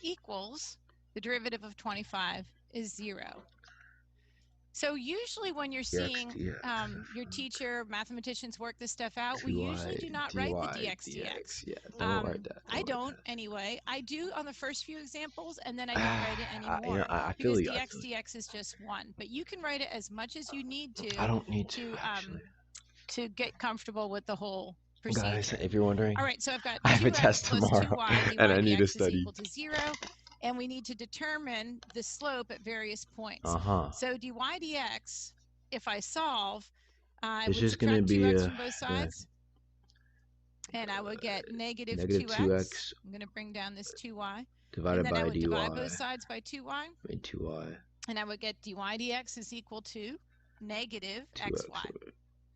equals the derivative of 25 is 0. So usually when you're seeing your teacher, mathematicians work this stuff out, we usually do not write the dx dx. Yeah, don't write that. I don't anyway. I do on the first few examples, and then I don't write it anymore because dx dx is just 1. But you can write it as much as you need to. I don't need to get comfortable with the whole procedure. Guys, if you're wondering, all right. So I've got I have a test tomorrow, 2y, and I need to is study. equal to 0. And we need to determine the slope at various points. So dy dx, if I solve, I would subtract 2x from both sides. And I would get negative 2x. I'm going to bring down this 2y. Divided by I would dy. divide both sides by 2y. By 2y. And I would get dy dx is equal to negative xy.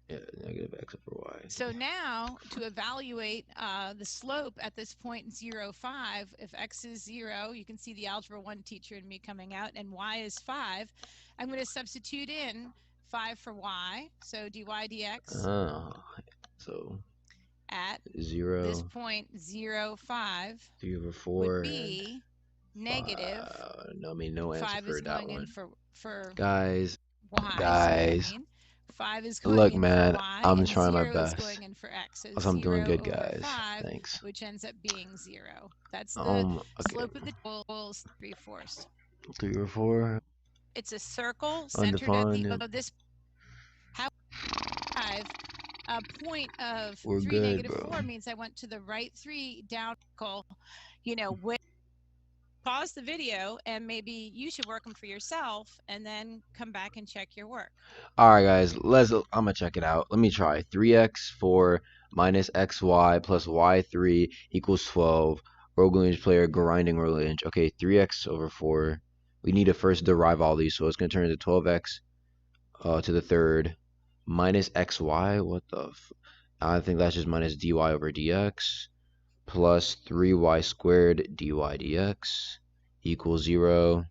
Yeah, negative x over y. So now, to evaluate the slope at this point 0, 5, if x is 0, you can see the Algebra 1 teacher and me coming out, and y is 5. I'm going to substitute in 5 for y, so dy dx so at 0, this point 0, 5 3 over 4 would be negative. No, I mean, no answer 5 for is that going one. in for guys, y. guys. 5 is going Look, in man, for y, I'm and trying my 0 best. is going in for x. So I'm doing good, 0 over guys. 5, Thanks. which ends up being 0. That's the slope of the equals 3/4. 3 over 4. It's a circle centered at the of this. How 5 a point of 3 negative 4 means I went to the right 3 down. You know, pause the video and maybe you should work them for yourself and then come back and check your work. All right, guys, I'm gonna check it out. Let me try. 3x4 minus xy plus y3 equals 12. Rogue Lineage player grinding Rogue Lineage. Okay, 3x over 4. We need to first derive all these, so it's gonna turn into 12x to the third minus xy. What the? I think that's just minus dy over dx plus 3y squared dy dx equals 0.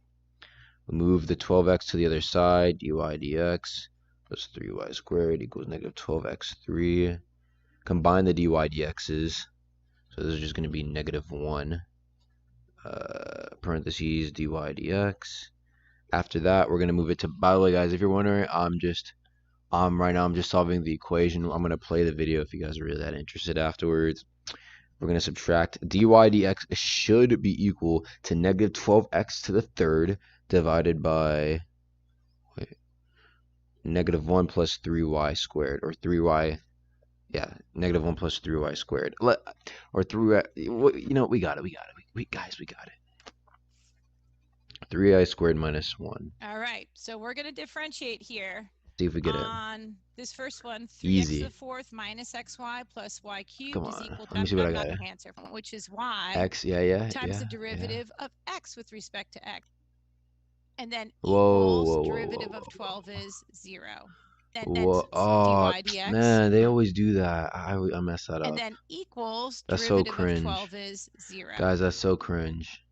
Move the 12x to the other side. Dy dx plus 3y squared equals negative 12x3. Combine the dy dx's. So this is just going to be negative 1. Parentheses dy dx. After that, we're going to move it to, by the way, guys, if you're wondering, right now I'm just solving the equation. I'm going to play the video if you guys are really that interested afterwards. We're going to subtract dy dx should be equal to negative 12x to the third divided by negative 1 plus 3y squared, or 3y, yeah, negative 1 plus 3y squared, or 3y, you know, we got it, guys, we got it. 3i squared minus 1. All right, so we're going to differentiate here. See if we get it. On this first one, 3x Easy. to the fourth minus xy plus y cubed Come on. is equal to, Let me see what I got. Answer, which is y x, times the derivative of x with respect to x. And then equals derivative of 12 is 0. And oh, dy dx. Man, they always do that. I messed that up. And then equals that's so derivative cringe. of 12 is 0. Guys, that's so cringe.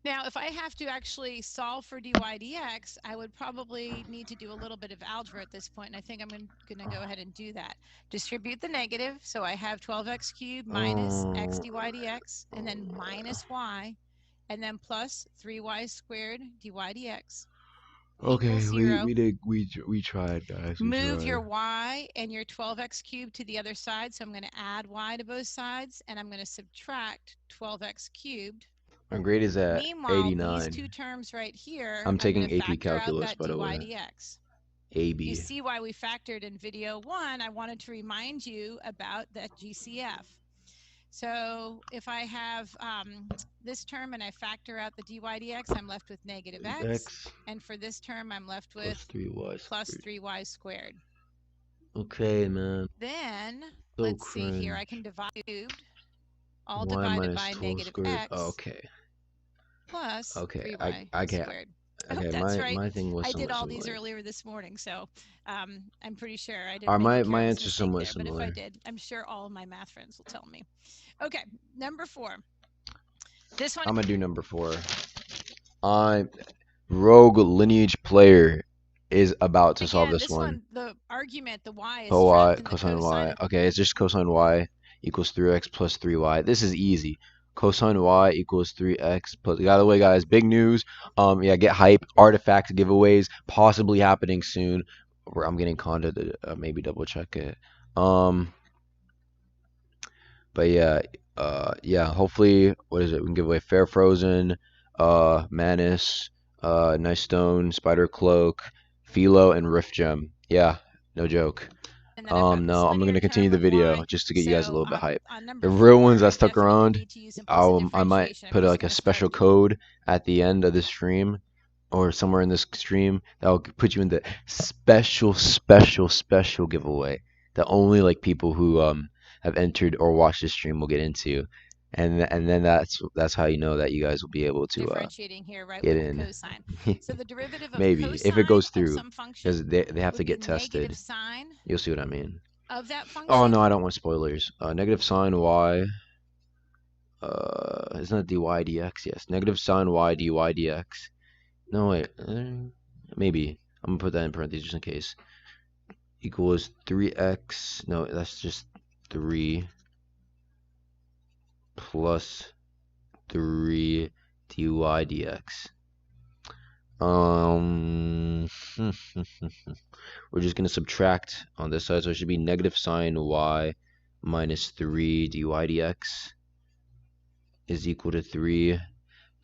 Now, if I have to actually solve for dy dx, I would probably need to do a little bit of algebra at this point, and I think I'm going to go ahead and do that. Distribute the negative, so I have 12x cubed minus x dy dx, and then minus y, and then plus 3y squared dy dx. Okay, we tried, guys. Move your y and your 12x cubed to the other side, so I'm going to add y to both sides, and I'm going to subtract 12x cubed. My grade is at 89. These two terms right here. I'm taking AP Calculus, by the way. Dx. AB. You see why we factored in video 1. I wanted to remind you about that GCF. So if I have this term and I factor out the dy dx, I'm left with negative x. And for this term, I'm left with plus 3y squared. Okay, man. Then, let's see here. I can divide all divided by negative x. Okay. Plus 3y I can't. squared. Okay, I hope that's right. My thing was I did all similar. these earlier this morning, so I'm pretty sure I didn't. My answer is somewhat similar. But if I did, I'm sure all of my math friends will tell me. Okay, number 4. This one. I'm gonna do number 4. Rogue Lineage player is about to solve this one. The argument, the y is cosine y. Okay, it's just cosine y equals 3x plus 3y. This is easy. cosine y equals 3x plus. By the way, guys, big news. Yeah, get hype. Artifact giveaways possibly happening soon. I'm getting Conda to maybe double check it. But yeah, yeah. Hopefully, what is it? We can give away Fair Frozen, Manus, Nice Stone, Spider Cloak, Philo, and Rift Gem. Yeah, no joke. No, I'm gonna continue the video just to get you guys a little bit hype. The real ones that stuck around, I might put like a special code at the end of the stream or somewhere in this stream that will put you in the special giveaway that only like people who have entered or watched this stream will get into, and then that's how you know that you guys will be able to differentiating here, right, get with in. The cosine. So the derivative of maybe cosine if it goes through, some function because they have to get tested. Sine You'll see what I mean. Of that function. Oh no, I don't want spoilers. Negative sine y. Isn't that dy dx? Yes, negative sine y dy dx. No wait, maybe I'm gonna put that in parentheses just in case. Equals 3x. No, that's just 3 plus 3 dy dx. We're just gonna subtract on this side, so it should be negative sine y minus 3 dy dx is equal to 3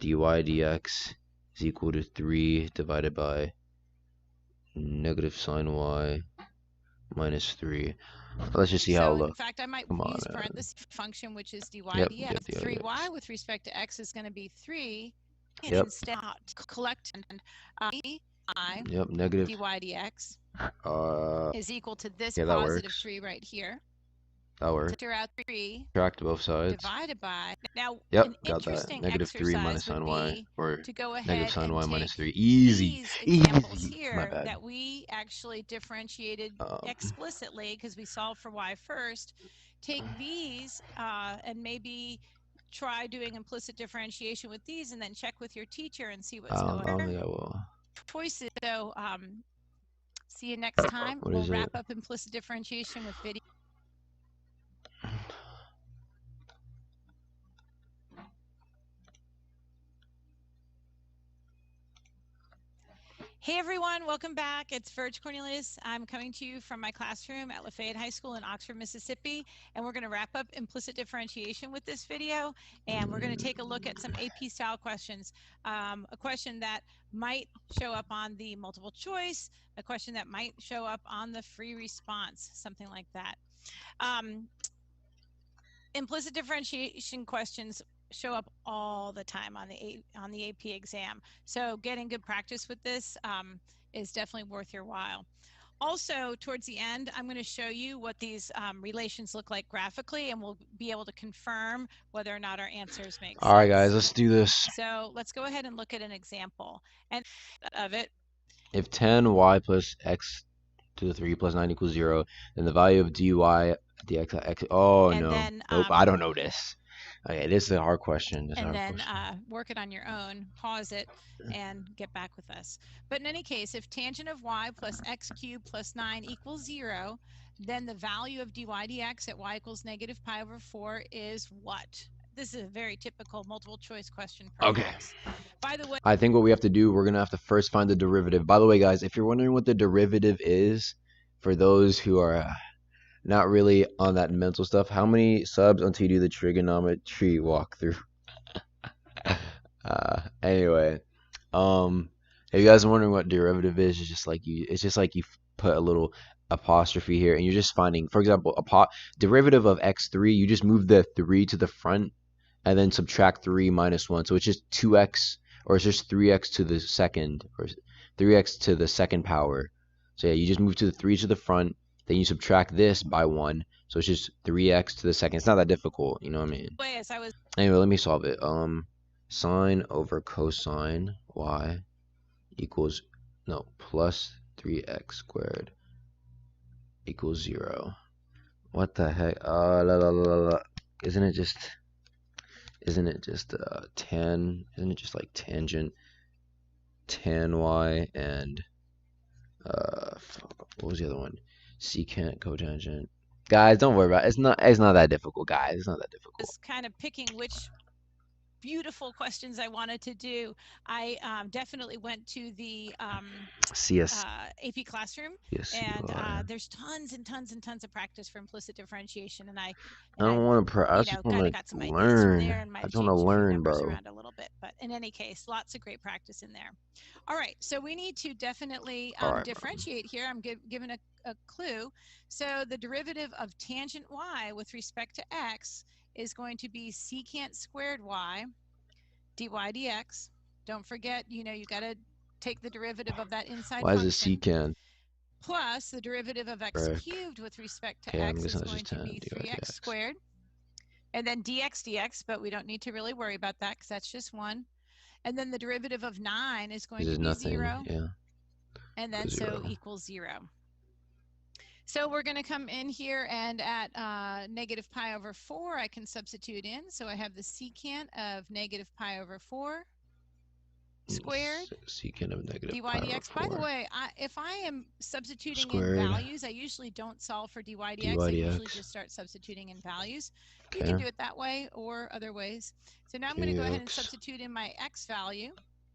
dy dx is equal to 3 divided by negative sine y minus 3. Let's just see how it looks. In fact, I might use parenthesis function, which is dy dx. 3y with respect to x is going to be 3. Yep. Instead, collect and yep, negative dy dx is equal to this positive 3 right here. That works. Factor out 3. Subtract both sides. Divided by. Now, yep, got that. Negative 3 minus sine y, or to go ahead negative sine y and minus 3. Easy. Examples easy. Here that we actually differentiated explicitly because we solved for y first. Take these and maybe try doing implicit differentiation with these, and then check with your teacher and see what's going on. I don't think I will. Choices. So, see you next time. We'll wrap up implicit differentiation with video. Hey everyone, welcome back. It's Virg Cornelius. I'm coming to you from my classroom at Lafayette High School in Oxford, Mississippi, and we're going to wrap up implicit differentiation with this video, and we're going to take a look at some AP style questions. A question that might show up on the multiple choice, a question that might show up on the free response, something like that. Implicit differentiation questions show up all the time on the AP exam. So getting good practice with this is definitely worth your while. Also, towards the end, I'm going to show you what these relations look like graphically, and we'll be able to confirm whether or not our answers make sense. All right, guys, let's do this. So let's go ahead and look at an example and of it. If 10y plus x to the 3 plus 9 equals 0, then the value of dy dx x. Oh and no, then, nope, I don't know this. Okay, this is a hard question. And then work it on your own, pause it, and get back with us. But in any case, if tangent of y plus x cubed plus 9 equals 0, then the value of dy dx at y equals negative pi over 4 is what? This is a very typical multiple choice question. Okay. By the way, I think what we have to do, we're going to have to first find the derivative. By the way, guys, if you're wondering what the derivative is, for those who are not really on that mental stuff, how many subs until you do the trigonometry walkthrough? Anyway, if you guys are wondering what derivative is, it's just like you put a little apostrophe here, and you're just finding, for example, derivative of x3, you just move the 3 to the front and then subtract 3 minus 1, so it's just 2x, or it's just 3x to the second, or 3x to the second power. So yeah, you just move to the 3 to the front, then you subtract this by 1, so it's just 3x to the second. It's not that difficult, you know what I mean? Anyway, let me solve it. Sine over cosine y equals, no, plus 3x squared equals 0. What the heck? Isn't it just tan? Isn't it just like tangent tan y and what was the other one? Secant, cotangent. Guys, don't worry about it. It's not that difficult, guys. It's not that difficult. Just kind of picking which beautiful questions I wanted to do, I definitely went to the AP Classroom, and there's tons and tons and tons of practice for implicit differentiation, and I don't want to. I just want to learn. I just want to learn, bro. Around a little bit, but in any case, lots of great practice in there. All right, so we need to definitely differentiate here. I'm giving a clue. So the derivative of tangent y with respect to x is going to be secant squared y dy dx. Don't forget, you got to take the derivative of that inside function. Why is it secant? Plus the derivative of x cubed with respect to x is going to be 3x squared. And then dx, but we don't need to really worry about that because that's just 1. And then the derivative of 9 is going to be 0. Yeah. And then so equals 0. So we're going to come in here, and at negative pi over 4, I can substitute in. So I have the secant of negative pi over 4 squared secant of negative dy pi dx. over 4. By the way, if I am substituting in values, I usually don't solve for dy dx. I usually just start substituting in values. You can do it that way or other ways. So now I'm going to go ahead and substitute in my x value,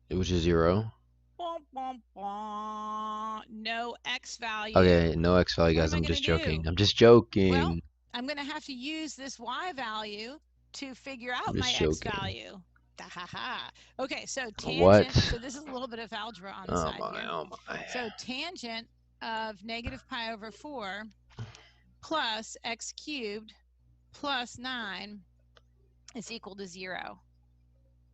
which is 0. No x value. Okay, no x value, guys. I'm just joking. I'm just joking. Well, I'm going to have to use this y value to figure out my x value. Okay, so tangent. What? So this is a little bit of algebra on the side here. Oh my. So tangent of negative pi over 4 plus x cubed plus 9 is equal to 0.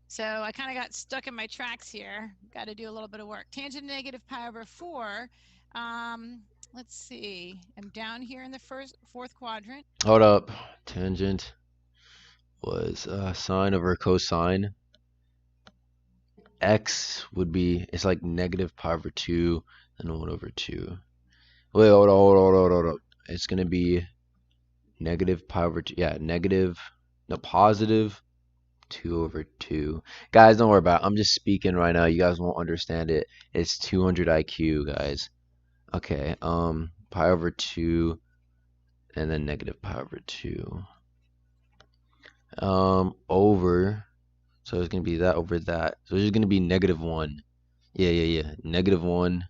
So I kind of got stuck in my tracks here. Got to do a little bit of work. Tangent of negative pi over 4. Let's see. I'm down here in the fourth quadrant. Hold up. Tangent was sine over cosine. X would be, it's like negative pi over 2 and 1 over 2. Wait, hold on. It's going to be negative pi over 2. Yeah, positive 2 over 2. Guys, don't worry about it. I'm just speaking right now. You guys won't understand it. It's 200 IQ, guys. Okay, pi over 2 and then negative pi over 2. Over, so it's going to be that over that. So it's just going to be negative 1. Yeah. Negative 1.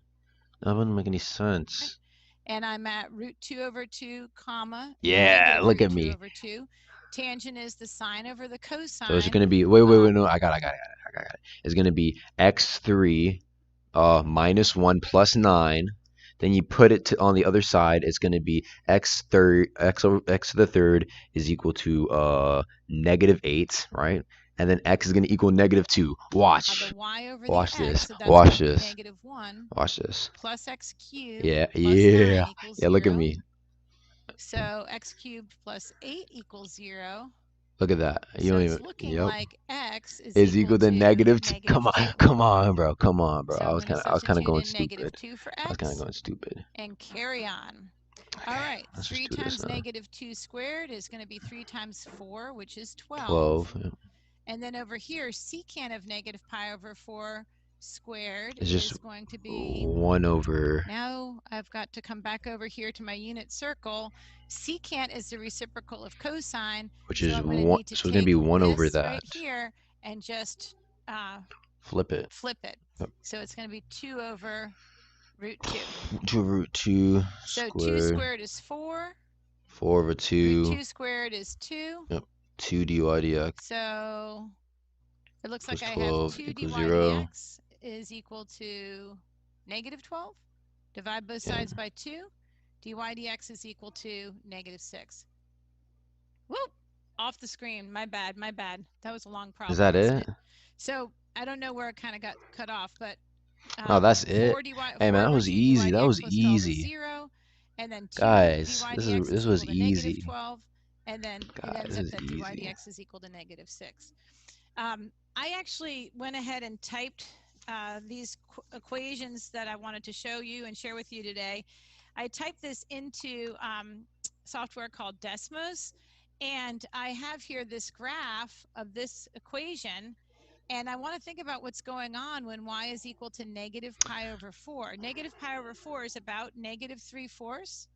That wouldn't make any sense. And I'm at root 2 over 2, comma. Yeah, look at me. 2 over 2. Tangent is the sine over the cosine. So it's going to be, wait, no, I got it. It's going to be x3 minus 1 plus 9. Then you put it on the other side. It's going to be x to the third is equal to negative 8, right? And then x is going to equal negative 2. Watch. Watch this. Watch this. Negative 1. Watch this. Plus x cubed. Yeah. Yeah. Look at me. So x cubed plus 8 equals 0. Look at that. You don't even. Looking like x is equal to negative 2. Come on, bro. So I was kind of going stupid. 2 for x I was kind of going stupid. And carry on. All right. 3 times negative 2 squared is going to be 3 times 4, which is 12. Yeah. And then over here, secant of negative pi over 4 squared is going to be 1 over. Now I've got to come back over here to my unit circle. Secant is the reciprocal of cosine, which is 1. So it's going to be 1 over that. Right here, and just flip it. Yep. So it's going to be 2 over root 2. 2 over root 2 squared. So 2 squared is 4. 4 over 2. Root 2 squared is 2. Yep. 2 dy dx. So it looks like I have 2 dy 0. dx is equal to negative 12. Divide both sides by 2. Dy dx is equal to negative 6. Whoop! Off the screen. My bad. That was a long problem. Is that it? So I don't know where it kind of got cut off, but oh, that's it. Hey man, that was easy. 0, and then 2 guys, dy this was easy. 12, and then it ends up that dy dx is equal to negative 6. I actually went ahead and typed these equations that I wanted to show you and share with you today. I typed this into software called Desmos, and I have here this graph of this equation, and I want to think about what's going on when y is equal to negative pi over 4. Negative pi over 4 is about negative 3/4.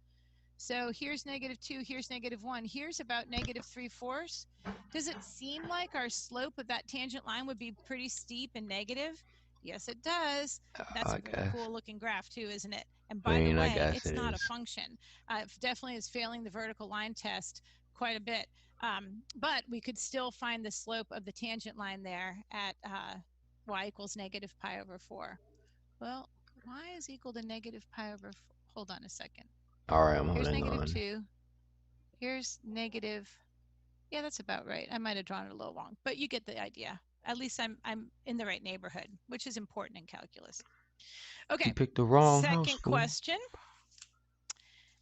So here's -2, here's -1, here's about -3/4. Does it seem like our slope of that tangent line would be pretty steep and negative? Yes, it does. That's a pretty cool looking graph too, isn't it? And by the way, it's not a function. It definitely is failing the vertical line test quite a bit. But we could still find the slope of the tangent line there at y equals -π/4. Well, y is equal to -π/4. Hold on a second. All right, I'm holding on. Here's -2. Here's negative. Yeah, that's about right. I might have drawn it a little wrong, but you get the idea. At least I'm in the right neighborhood, which is important in calculus. Okay. You picked the wrong Second question.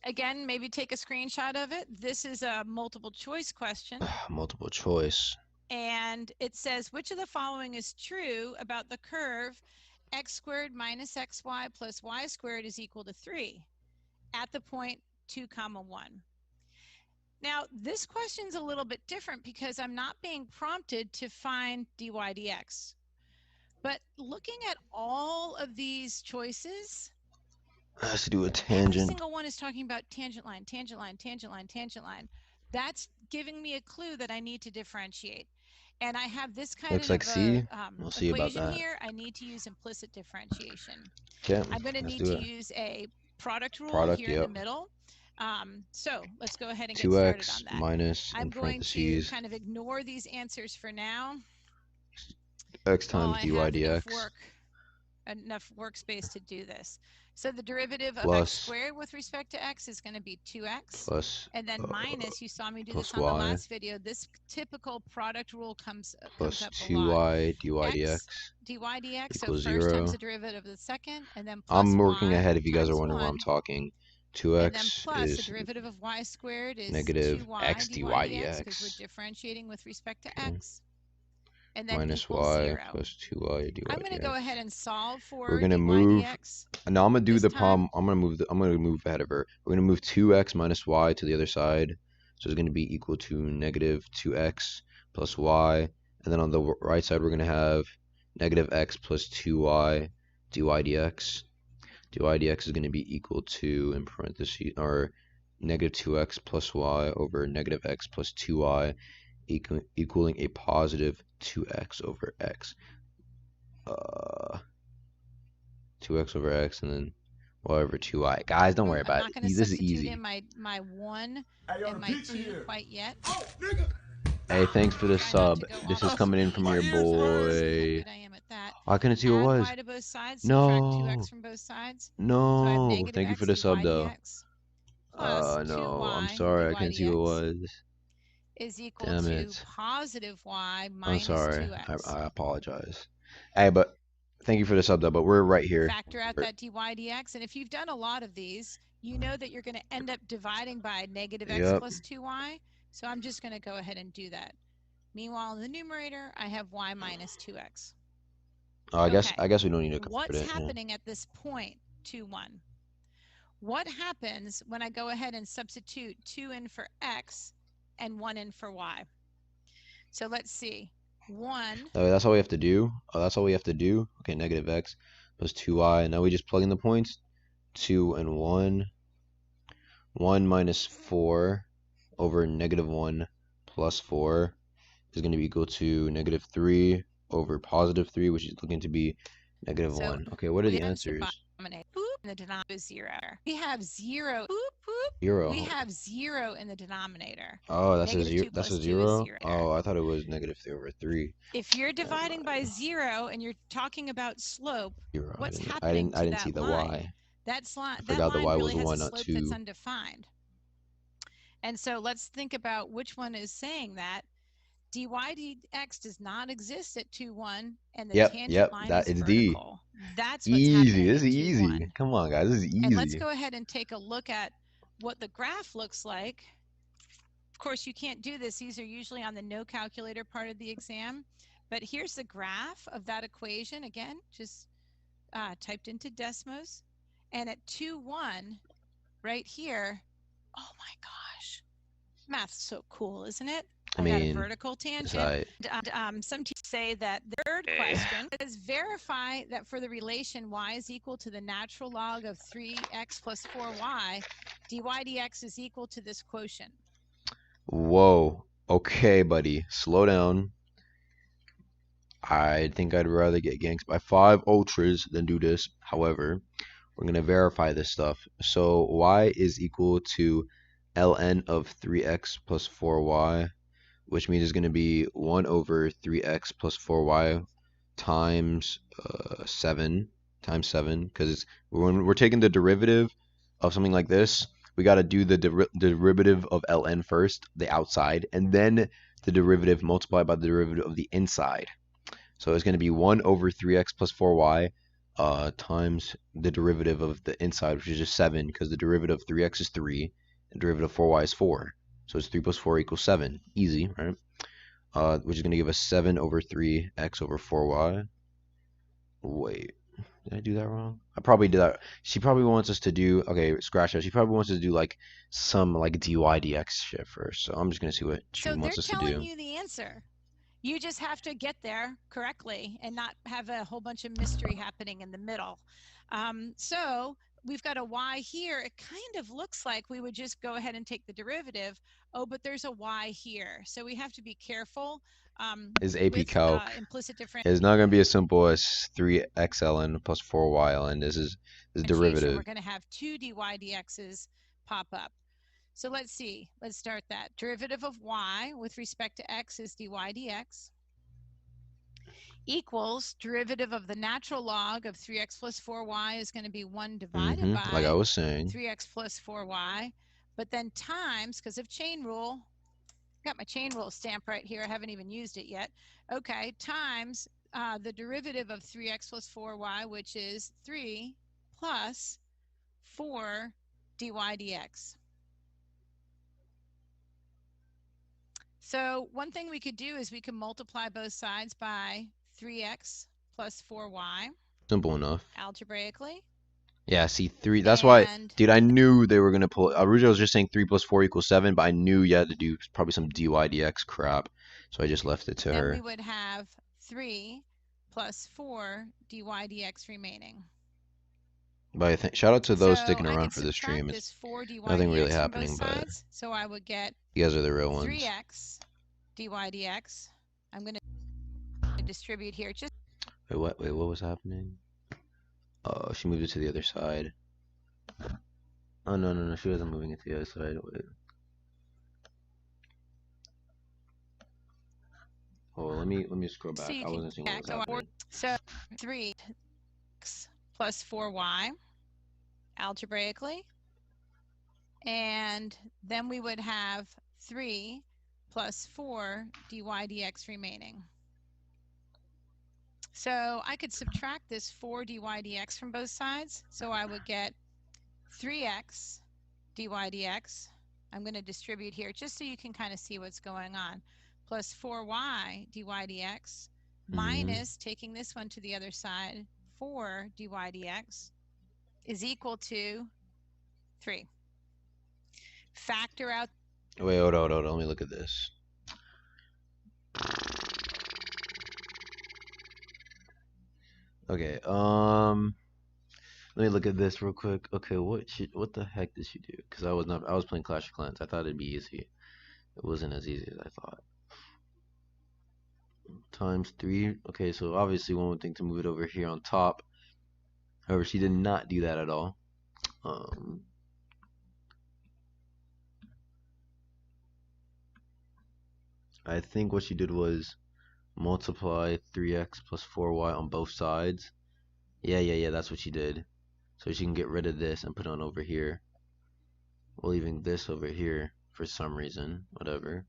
Again, maybe take a screenshot of it. This is a multiple choice question. Multiple choice. And it says, which of the following is true about the curve x² minus xy plus y² is equal to 3 at the point 2, 1? Now, this question's a little bit different because I'm not being prompted to find dy dx. But looking at all of these choices, it has to do with tangent. Every single one is talking about tangent line, tangent line, tangent line, tangent line. That's giving me a clue that I need to differentiate. And I have this kind of we'll see about that. Here. I need to use implicit differentiation. Okay, I'm going to need to use a product rule here in the middle. So let's go ahead and get started on that. 2x minus, I'm going to kind of ignore these answers for now. X times dy dx. Enough workspace to do this. So the derivative of x² with respect to x is going to be 2x. Plus, and then minus, you saw me do this on the last video. This typical product rule comes up a lot. 2y dy dx. dy dx, so equals first 0. times the derivative of the second, and then plus I'm working ahead if you guys are wondering why I'm talking. 2x and then plus the derivative of y² is negative 2y x dy dx. Because we're differentiating with respect to x. And then minus y 0. Plus 2y dy. I'm going to go ahead and solve for we're going to move dx. Now I'm going to do the problem. I'm going to move ahead of her. We're going to move 2x minus y to the other side. So it's going to be equal to negative 2x plus y. And then on the right side we're going to have negative x plus 2y dy dx. dy dx is going to be equal to, in parentheses, or negative 2x plus y over negative x plus 2y equaling a positive 2x over x. 2x over x and then y over 2y. Guys, don't worry about it. This is easy. In my 1 and my 2 quite yet. Oh, hey, thanks for the sub. This is coming in from your boy. I couldn't see what it was. Y to both sides, no. 2x from both sides. No. So thank you for the sub, though. No. I'm sorry. I couldn't see what it was. Is equal to positive y minus I'm sorry. 2x. I apologize. Hey, but thank you for the sub, though. But we're right here. Factor out that dy dx, and if you've done a lot of these, you know that you're going to end up dividing by negative x plus 2y. So I'm just going to go ahead and do that. Meanwhile, in the numerator, I have y minus 2x. Oh, I guess we don't need to convert it. What's happening at this point, 2, 1? What happens when I go ahead and substitute 2 in for x and 1 in for y? So let's see. 1. Oh, that's all we have to do? Oh, that's all we have to do? Okay, negative x plus 2y. And now we just plug in the points. 2 and 1. 1 minus 4 over negative 1 plus 4 is going to be equal to negative 3 over positive 3, which is looking to be negative 1. Okay, what are the answers? The denominator is 0. We have 0. 0. We have 0 in the denominator. Oh, that's a 0. That's a 0. Oh, I thought it was negative 3 over 3. If you're dividing by 0 and you're talking about slope, 0. what's happening? I didn't see the y. That's line. I forgot the y was really 1, not 2. That's undefined. And so let's think about which one is saying that. dy dx does not exist at 2, 1, and the tangent line is vertical. That's what's easy. This is 2, easy. 1. Come on, guys. This is easy. And let's go ahead and take a look at what the graph looks like. Of course, you can't do this. These are usually on the no calculator part of the exam. But here's the graph of that equation. Again, just typed into Desmos. And at 2, 1, right here, oh my gosh. Math's so cool, isn't it? I got a vertical tangent. Some teachers say that the third question is verify that for the relation y is equal to the natural log of 3x plus 4y, dy dx is equal to this quotient. Whoa. Okay, buddy. Slow down. I think I'd rather get ganked by 5 ultras than do this. However, we're going to verify this stuff. So y is equal to ln of 3x plus 4y, which means it's going to be 1 over 3x plus 4y times 7 times 7, because when we're taking the derivative of something like this, we got to do the derivative of ln first, the outside, and then the derivative multiplied by the derivative of the inside. So it's going to be 1 over 3x plus 4y times the derivative of the inside, which is just 7, because the derivative of 3x is 3, and the derivative of 4y is 4. So it's 3 plus 4 equals 7. Easy, right? Which is going to give us 7 over 3x over 4y. Wait, did I do that wrong? I probably did that. She probably wants us to do, okay, scratch that. She probably wants us to do like some like dy dx shit first. So I'm just going to see what she wants us to do. So they're telling you the answer. You just have to get there correctly and not have a whole bunch of mystery happening in the middle. So we've got a y here. It kind of looks like we would just go ahead and take the derivative. Oh, but there's a y here. So we have to be careful. Is AP Calc. Implicit difference. It's not going to be as simple as 3x ln plus 4y ln. This is derivative. We're going to have 2 dy dx's pop up. So let's see. Let's start that. Derivative of y with respect to x is dy dx equals derivative of the natural log of 3x plus 4y is going to be 1 divided by like I was saying 3x plus 4y, but then times, because of chain rule, got my chain rule stamp right here. I haven't even used it yet. Okay, times the derivative of 3x plus 4y, which is 3 plus 4 dy dx. So one thing we could do is we can multiply both sides by 3x plus 4y. Simple enough. Algebraically. Yeah, see, 3. That's why, dude, I knew they were going to pull. Originally, I was just saying 3 plus 4 equals 7, but I knew you had to do probably some dy dx crap. So I just left it to her. Then we would have 3 plus 4 dy dx remaining. But shout out to those sticking around for this stream. It's nothing really happening, but so I would get you guys are the real ones. 3x dy dx. I'm going to distribute here. Just wait, what was happening? Oh, she moved it to the other side. Oh no, she wasn't moving it to the other side. Wait. Oh, let me scroll back. I wasn't seeing what was happening. So 3x plus 4y algebraically, and then we would have 3 plus 4 dy dx remaining. So I could subtract this 4 dy dx from both sides, so I would get 3x dy dx. I'm going to distribute here just so you can kind of see what's going on, plus 4y dy dx minus, taking this one to the other side, 4 dy dx is equal to 3. Factor out. Wait, hold on. Let me look at this. Okay, let me look at this real quick. Okay, what the heck did she do? Because I was playing Clash of Clans. I thought it'd be easy. It wasn't as easy as I thought. Times 3. Okay, so obviously one would think to move it over here on top. However, she did not do that at all. I think what she did was multiply 3x plus 4y on both sides. Yeah, that's what she did. So she can get rid of this and put it on over here. Well, leaving this over here for some reason, whatever.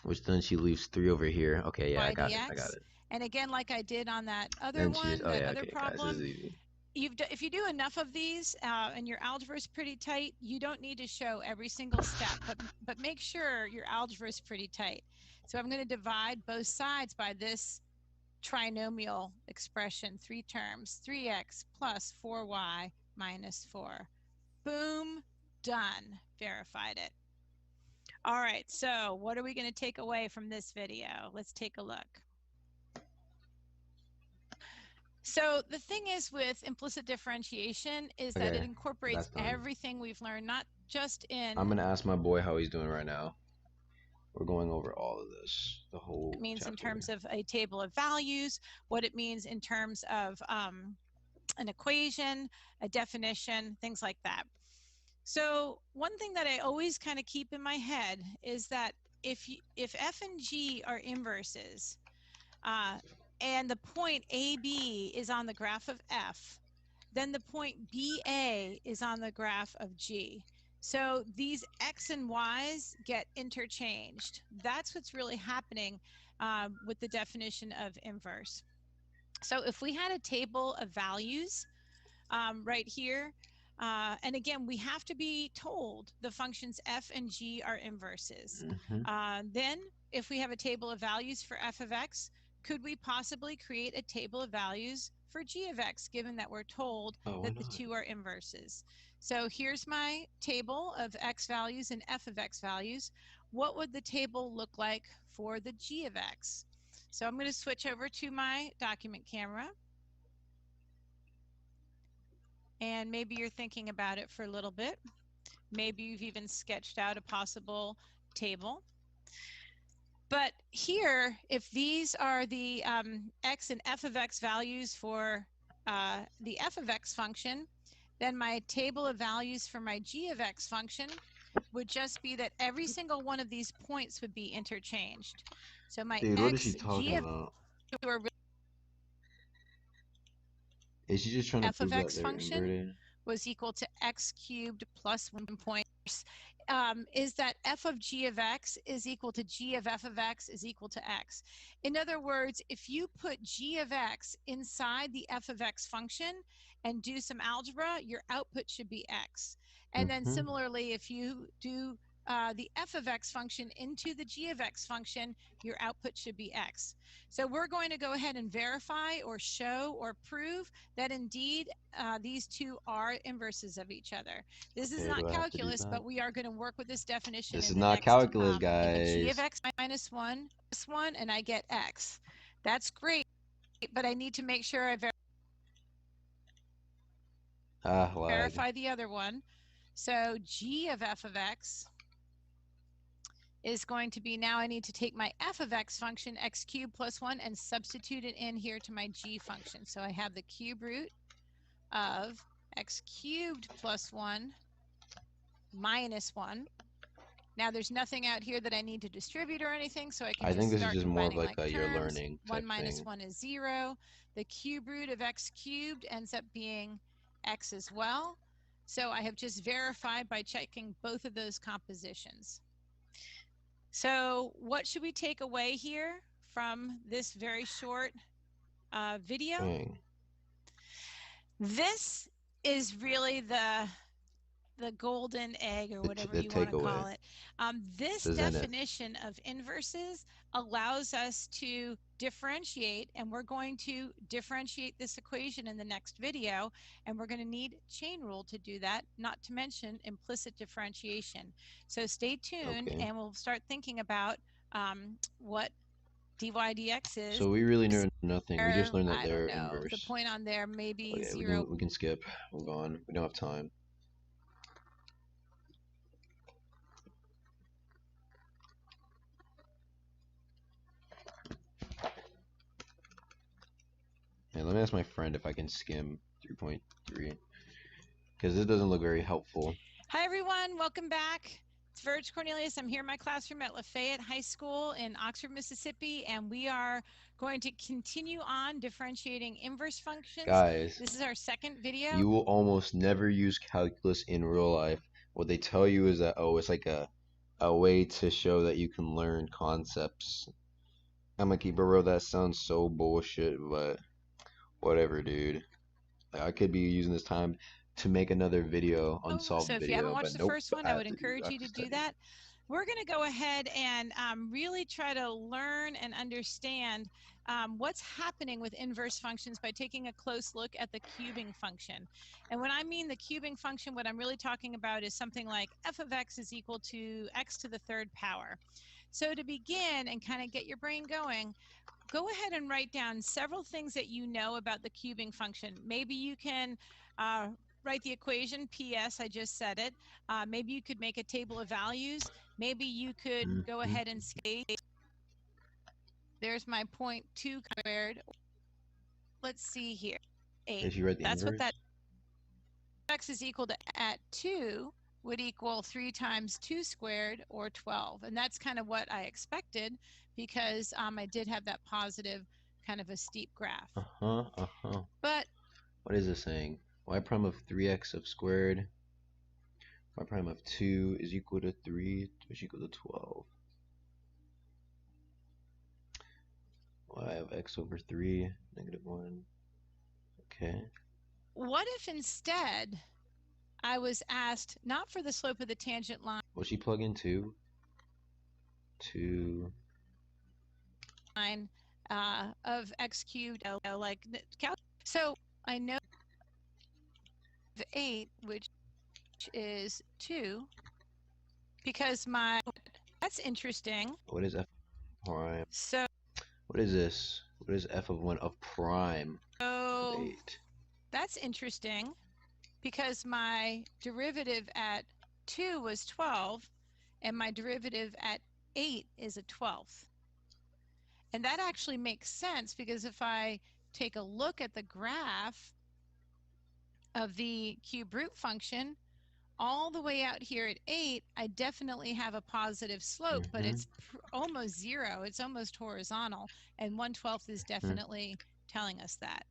Which then she leaves 3 over here. Okay, yeah, I got it. And again, like I did on that other one, other problem, guys, this is easy. If you do enough of these and your algebra is pretty tight, you don't need to show every single step, but make sure your algebra is pretty tight. So I'm going to divide both sides by this trinomial expression, 3 terms, 3x plus 4y minus 4. Boom, done, verified it. All right, so what are we going to take away from this video? Let's take a look. So the thing is with implicit differentiation is that it incorporates everything we've learned, not just in... I'm going to ask my boy how he's doing right now. We're going over all of this, the whole It means chapter. In terms of a table of values, what it means in terms of an equation, a definition, things like that. So one thing that I always kind of keep in my head is that if f and g are inverses, and the point AB is on the graph of F, then the point BA is on the graph of G. So these X and Y's get interchanged. That's what's really happening with the definition of inverse. So if we had a table of values right here, and again, we have to be told the functions f and g are inverses. Then if we have a table of values for f of x, could we possibly create a table of values for g of x, given that we're told that the two are inverses? So here's my table of x values and f of x values. What would the table look like for the g of x? So I'm going to switch over to my document camera. And maybe you're thinking about it for a little bit. Maybe you've even sketched out a possible table. But here, if these are the x and f of x values for the f of x function, then my table of values for my g of x function would just be that every single one of these points would be interchanged. So my x, g of is she just trying to prove f of x that function inverted? Was equal to x cubed plus 1 point. Is that f of g of x is equal to g of f of x is equal to x. In other words, if you put g of x inside the f of x function and do some algebra, your output should be x. And then similarly, if you do the f of x function into the g of x function, your output should be x. So we're going to go ahead and verify or show or prove that indeed these two are inverses of each other. This is not calculus, but we are going to work with this definition. This in is the not next, calculus, guys. G of x minus 1 plus 1, and I get x. That's great, but I need to make sure I verify the other one. So g of f of x is going to be, now I need to take my f of x function, x cubed plus 1, and substitute it in here to my g function. So I have the cube root of x cubed plus 1 minus 1. Now there's nothing out here that I need to distribute or anything, so I can think this start is just more of like terms. you're learning 1 minus 1 is 0. The cube root of x cubed ends up being x as well. So I have just verified by checking both of those compositions. So what should we take away here from this very short video? This is really the golden egg, or whatever you want to call it. This definition of inverses allows us to differentiate, and we're going to differentiate this equation in the next video, and we're going to need chain rule to do that, not to mention implicit differentiation. So stay tuned, and we'll start thinking about what dy dx is. So we really learned nothing. We just learned that they're inverse. The point on there may be 0. We can skip. Move on. We don't have time. Hey, let me ask my friend if I can skim 3.3, because this doesn't look very helpful. Hi everyone, welcome back. It's Verge Cornelius. I'm here in my classroom at Lafayette High School in Oxford, Mississippi, and we are going to continue on differentiating inverse functions. Guys, this is our second video. You will almost never use calculus in real life. What they tell you is that, oh, it's like a way to show that you can learn concepts. I'm gonna keep it real, that sounds so bullshit, but whatever, dude. Like, I could be using this time to make another video, unsolved video. So if you haven't watched the first one, I would encourage you to do that. We're going to go ahead and really try to learn and understand what's happening with inverse functions by taking a close look at the cubing function. And when I mean the cubing function, what I'm really talking about is something like f of x is equal to x to the 3rd power. So to begin and kind of get your brain going, go ahead and write down several things that you know about the cubing function. Maybe you can write the equation. P.S. I just said it. Maybe you could make a table of values. Maybe you could go ahead and say, there's my 0.2 squared. Let's see here. 8. If you write the That's inverse? what that x is equal to at 2 would equal 3 times 2 squared, or 12. And that's kind of what I expected, because I did have that positive kind of a steep graph. But what is this saying? Y prime of 3x of squared, y prime of 2 is equal to 3, which is equal to 12. Y of x over 3, negative 1. Okay. What if instead I was asked not for the slope of the tangent line? Will she plug in 2? 2 of x cubed, like so I know 8, which is 2, because that's interesting. What is f prime? So what is this? What is f of 1 of prime of 8? That's interesting, because my derivative at 2 was 12, and my derivative at 8 is a 12th. And that actually makes sense, because if I take a look at the graph of the cube root function, all the way out here at 8, I definitely have a positive slope, but it's almost 0. It's almost horizontal, and 1/12 is definitely telling us that.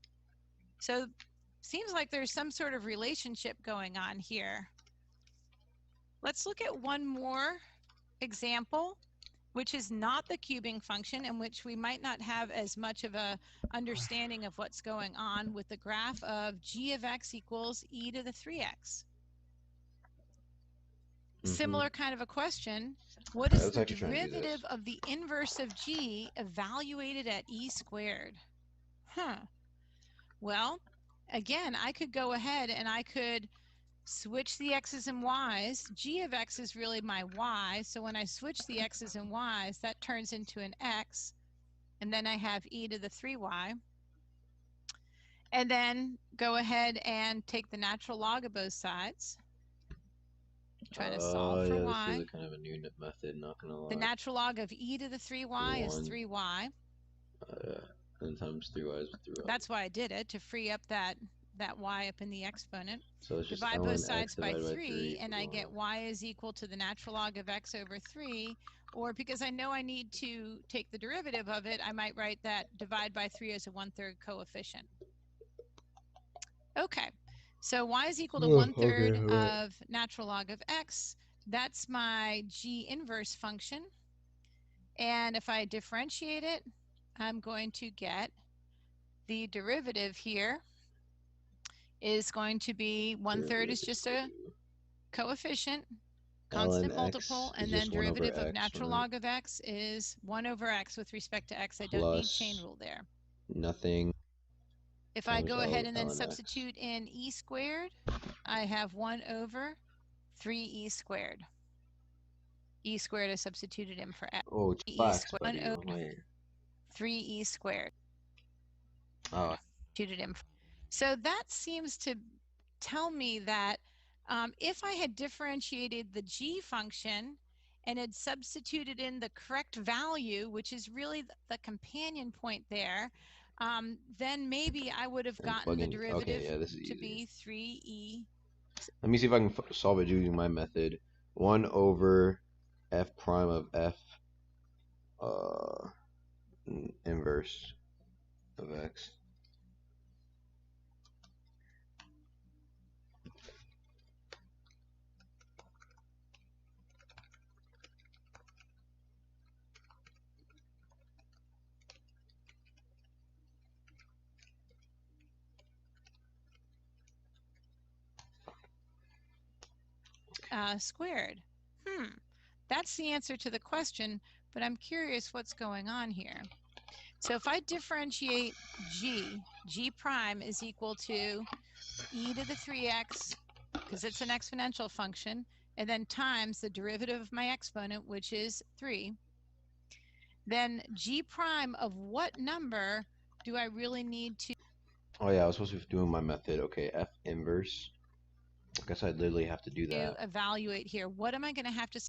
So seems like there's some sort of relationship going on here. Let's look at one more example, which is not the cubing function, in which we might not have as much of a understanding of what's going on, with the graph of g of x equals e to the 3x. Similar kind of a question. What is the derivative of the inverse of g evaluated at e squared? Well, again, I could go ahead and I could switch the x's and y's. G of x is really my y, so when I switch the x's and y's, that turns into an x, and then I have e to the 3y. And then go ahead and take the natural log of both sides. Trying to solve for y. This is a kind of a new method, not gonna lie. The natural log of e to the 3y is 3y. And times 3y is 3y. That's why I did it, to free up that y up in the exponent. So it's just divide both sides by 3, and I get y is equal to the natural log of x over 3. Or because I know I need to take the derivative of it, I might write that divide by 3 as a 1/3 coefficient. Okay, so y is equal to 1/3 of natural log of x. That's my g inverse function. And if I differentiate it, I'm going to get the derivative here is going to be 1/3 is just a coefficient, constant multiple, and then derivative of natural log of x is 1 over x with respect to x. I don't need chain rule there. Nothing. If I go ahead and then substitute in e squared, I have 1 over 3e squared. E squared is substituted in for x. Oh, it's e squared, 1 over 3e squared. Oh. Substituted in. So that seems to tell me that if I had differentiated the g function and had substituted in the correct value, which is really the companion point there, then maybe I would have gotten the derivative to be 3e. Let me see if I can solve it using my method. 1 over f prime of f inverse of x. Squared. That's the answer to the question, but I'm curious what's going on here. So if I differentiate g prime is equal to e to the 3x, because it's an exponential function, and then times the derivative of my exponent, which is 3. then G prime of what number do I really need to? Oh yeah, I was supposed to be doing my method. Okay, F inverse. I guess I literally have to do that. Evaluate here. What am I going to have to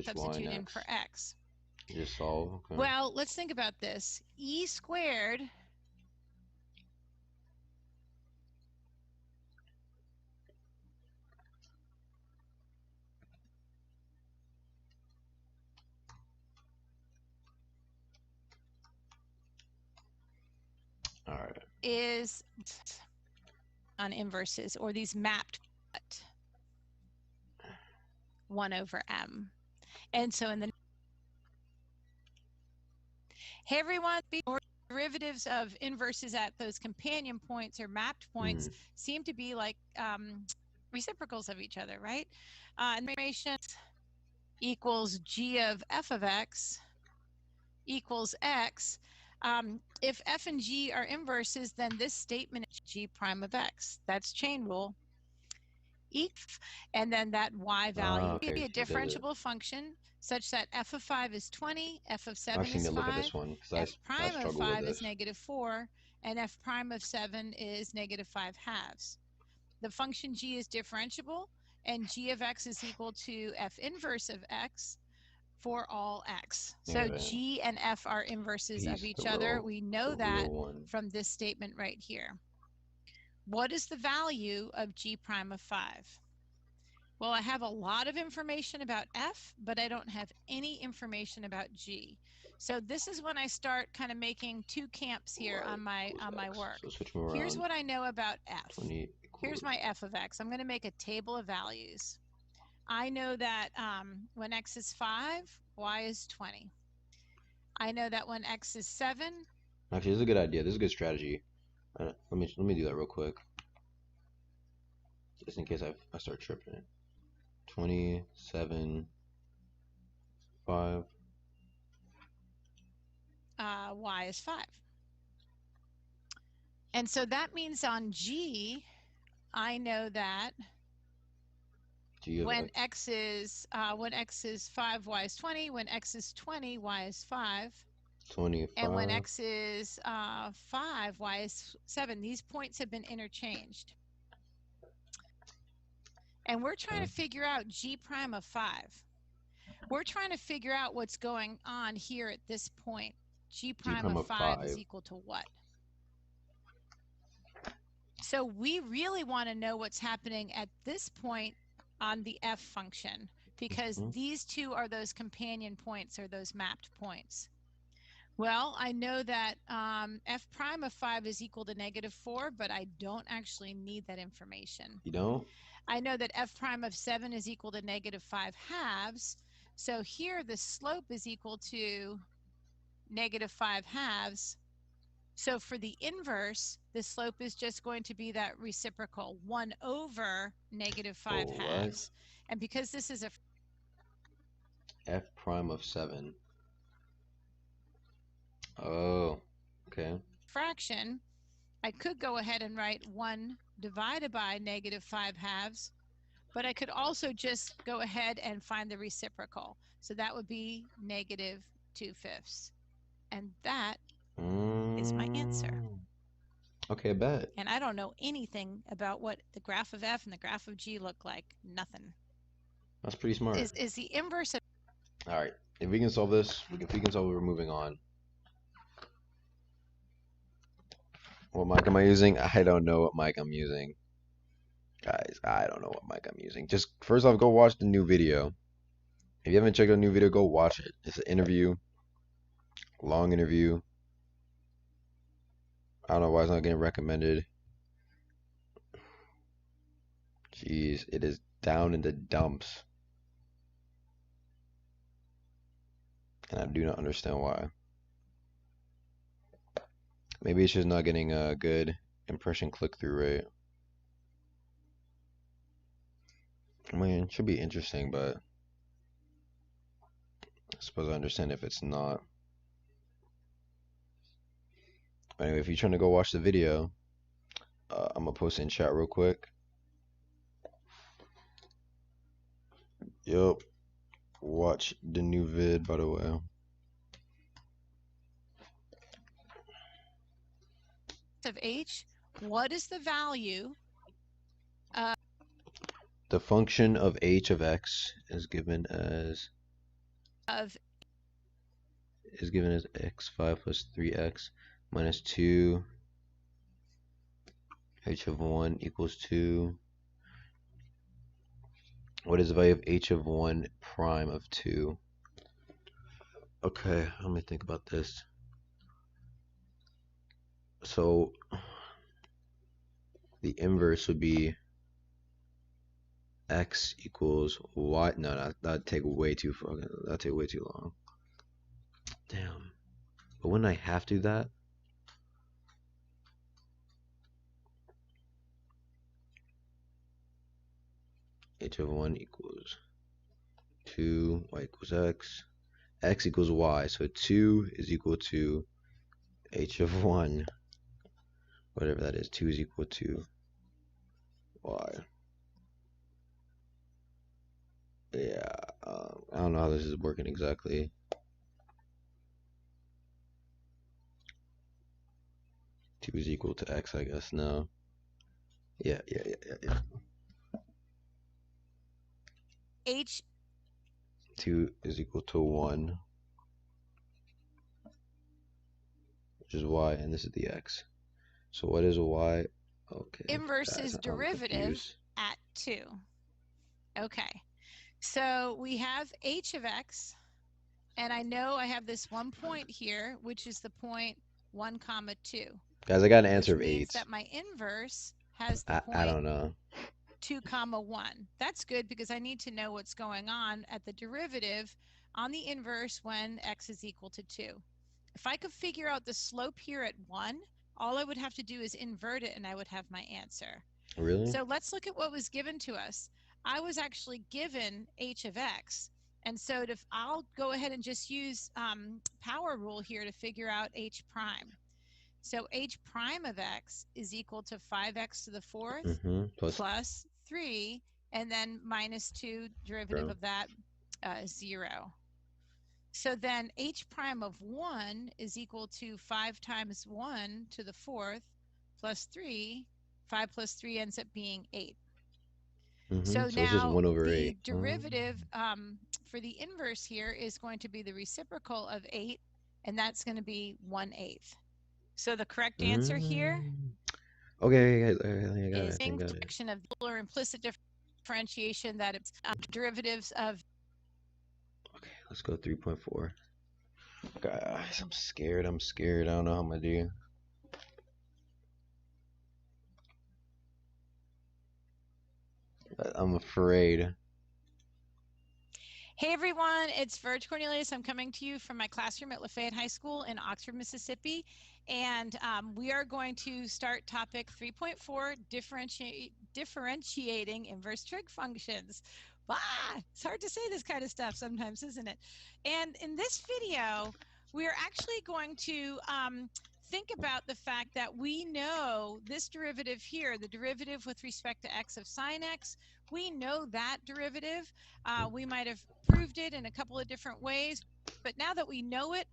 substitute in for x? Just solve. Okay. Well, let's think about this. E squared all right. Is on inverses, or these mapped 1 over m. And so in the hey everyone, derivatives of inverses at those companion points or mapped points seem to be like reciprocals of each other, right? Information equals g of f of x equals x. If f and g are inverses, then this statement is g prime of x. That's chain rule. And then that y value would be a differentiable function such that f of 5 is 20, f of 7 is 5, look at this one, f prime of 5 is negative 4, and f prime of 7 is negative 5 halves. The function g is differentiable, and g of x is equal to f inverse of x for all x. So g and f are inverses of each other. We know that from this statement right here. What is the value of g prime of 5? Well, I have a lot of information about f, but I don't have any information about g. So this is when I start kind of making two camps here on my work. So here's what I know about f. Here's my f of x. I'm going to make a table of values. I know that when x is 5, y is 20. I know that when x is 7. Actually, this is a good idea. This is a good strategy. Let me do that real quick, just in case I start tripping it. 27, 5. Y is 5. And so that means on G, I know that when x is 5, y is 20. When x is 20, y is 5. 25. And when x is 5, y is 7. These points have been interchanged. And we're trying to figure out g prime of 5. We're trying to figure out what's going on here at this point. G prime of 5 is equal to what? So we really want to know what's happening at this point on the f function, because these two are those companion points or those mapped points. Well, I know that f prime of 5 is equal to negative 4, but I don't actually need that information. You don't? I know that f prime of 7 is equal to negative 5 halves. So here the slope is equal to negative 5 halves. So for the inverse, the slope is just going to be that reciprocal, 1 over negative 5 halves. And because this is a f prime of 7. Oh, okay. Fraction, I could go ahead and write 1 divided by negative 5 halves, but I could also just go ahead and find the reciprocal. So that would be negative 2/5. And that is my answer. Okay, bet. And I don't know anything about what the graph of f and the graph of g look like. Nothing. That's pretty smart. Is the inverse of... All right. If we can solve this, if we can solve it, we're moving on. What mic am I using? I don't know what mic I'm using. Guys, I don't know what mic I'm using. Just first off, go watch the new video. If you haven't checked out a new video, go watch it. It's an interview. Long interview. I don't know why it's not getting recommended. Jeez, it is down in the dumps. And I do not understand why. Maybe it's just not getting a good impression click-through rate. I mean, it should be interesting, but I suppose I understand if it's not. Anyway, if you're trying to go watch the video, I'm gonna post it in chat real quick. Yup. Watch the new vid, by the way. of h, what is the value of the function of h of x is given as x5 plus 3x minus 2 h of 1 equals 2. What is the value of h of 1 prime of 2? Okay, let me think about this. So the inverse would be x equals y. No, that'd take way too fucking. That'd take way too long. Damn. But wouldn't I have to do that? H of 1 equals 2, y equals x equals y. So 2 is equal to h of 1, whatever that is. 2 is equal to y. Yeah, I don't know how this is working exactly. Two is equal to x, I guess. No. Yeah. h. 2 is equal to 1, which is y, and this is the x. So what is y? Okay. Inverse is derivative at 2. Okay. So we have h of x, and I know I have this one point here, which is the point 1, 2. Guys, I got an answer of 8. Means that my inverse has the point I don't know. 2, 1. That's good because I need to know what's going on at the derivative on the inverse when x is equal to 2. If I could figure out the slope here at 1, all I would have to do is invert it and I would have my answer. Really? So let's look at what was given to us. I was actually given h of x. And so I'll go ahead and just use power rule here to figure out h prime. So h prime of x is equal to 5x to the 4th plus 3, and then minus 2, derivative of that, 0. So then h prime of 1 is equal to 5 times 1 to the 4th plus 3. 5 plus 3 ends up being 8. So now it's just 1 over the 8. derivative for the inverse here is going to be the reciprocal of 8, and that's going to be 1/8. So the correct answer here okay, is in the direction of or implicit differentiation that it's derivatives of. Okay, let's go 3.4. Guys, I'm scared. I don't know how I'm going to do. I'm afraid. Hey everyone, it's Verge Cornelius. I'm coming to you from my classroom at Lafayette High School in Oxford, Mississippi. And we are going to start topic 3.4, differentiating inverse trig functions. It's hard to say this kind of stuff sometimes, isn't it? And in this video, we're actually going to think about the fact that we know this derivative here, the derivative with respect to x of sine x, we know that derivative. We might have proved it in a couple of different ways, but now that we know it,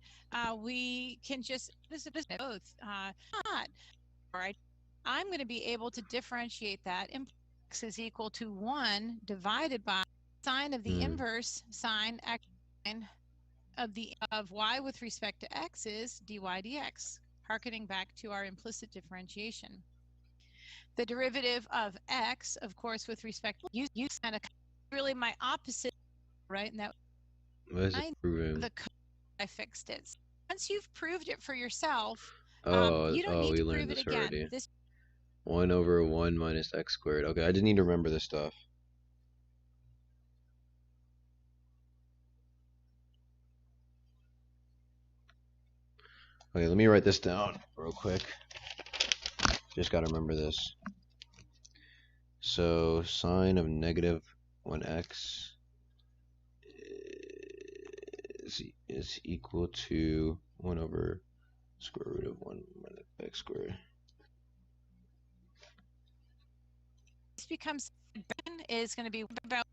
we can just, this is both. All right, I'm going to be able to differentiate that. X is equal to 1 divided by sine of the inverse sine x of y with respect to x is dy dx, harkening back to our implicit differentiation. The derivative of x, of course, with respect to you kind of really my opposite, right? And that the code, I fixed it. Once you've proved it for yourself, you don't need to prove it again. Already. 1 over 1 minus x squared. Okay, I just need to remember this stuff. Okay, let me write this down real quick. Just gotta remember this. So sine of negative 1x is equal to 1 over square root of 1 minus x squared. This becomes is going to be about,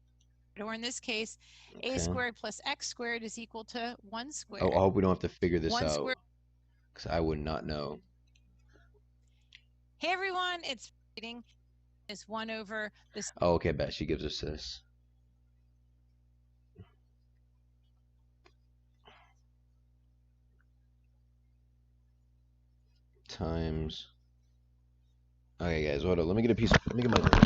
or in this case, a squared plus x squared is equal to 1 squared. Oh, I hope we don't have to figure this out, because I would not know. Hey everyone, it's reading is 1 over this. Oh, okay, bet she gives us this. Times. Okay, guys, hold on. Let me get a piece. Let me get my notes.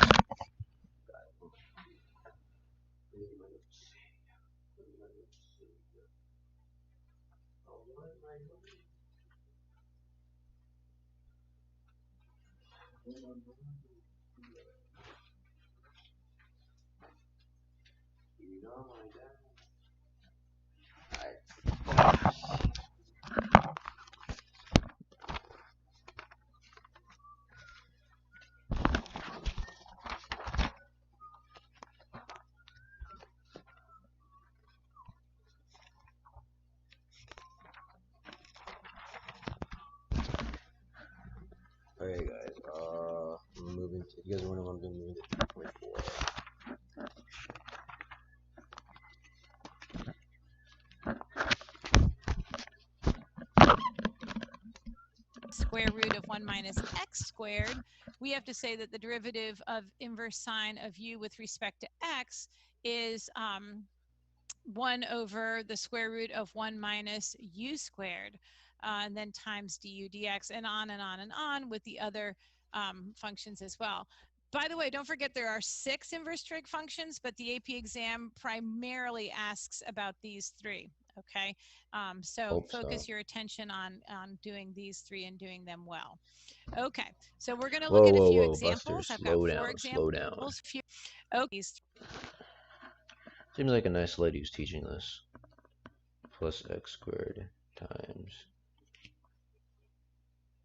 Okay, guys. I'm moving to. You guys want to move to 3.4? Square root of 1 minus x squared, we have to say that the derivative of inverse sine of u with respect to x is 1 over the square root of 1 minus u squared, and then times du dx, and on and on and on with the other functions as well. By the way, don't forget there are 6 inverse trig functions, but the AP exam primarily asks about these 3. Okay, so focus your attention on doing these 3 and doing them well. Okay, so we're going to look at a few examples. Buster, I've got 4 down, examples. Slow down. Okay. Seems like a nice lady who's teaching this. Plus x squared times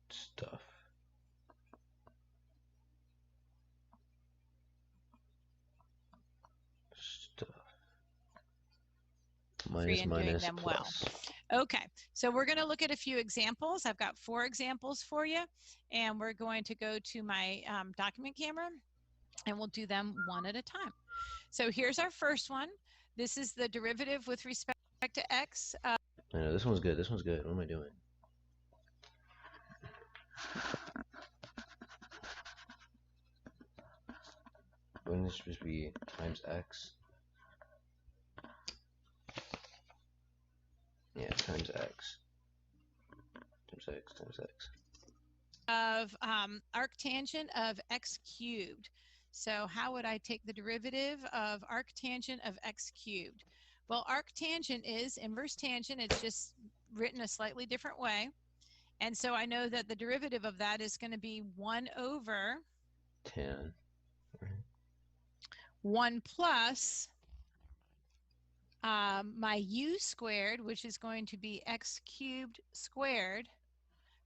stuff. Minus them plus. Well. Okay, so we're going to look at a few examples. I've got 4 examples for you, and we're going to go to my document camera, and we'll do them one at a time. So here's our first one. This is the derivative with respect to x. I know, this one's good. This one's good. What am I doing? Wouldn't this just be times x? Yeah, times x. Times x. Of arctangent of x cubed. So how would I take the derivative of arctangent of x cubed? Well, arctangent is inverse tangent. It's just written a slightly different way. And so I know that the derivative of that is going to be 1 over 10. 1 plus my u squared, which is going to be x cubed squared.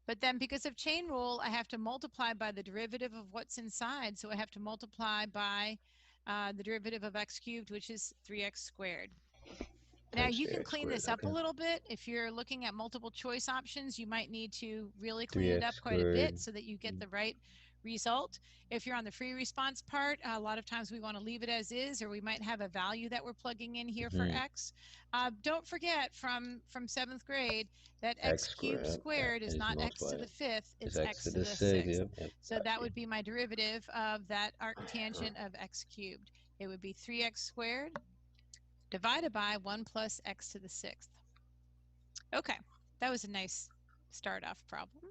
But then because of chain rule, I have to multiply by the derivative of what's inside. So I have to multiply by the derivative of x cubed, which is 3x squared. Now you can clean this up a little bit. If you're looking at multiple choice options, you might need to really clean it up quite a bit so that you get the right result. If you're on the free response part, a lot of times we want to leave it as is, or we might have a value that we're plugging in here for x. Don't forget from 7th grade that x cubed squared is not x to the 5th, it's x to the 6th. So that would be my derivative of that arctangent of x cubed. It would be 3x squared divided by 1 plus x to the 6th. Okay, that was a nice start off problem.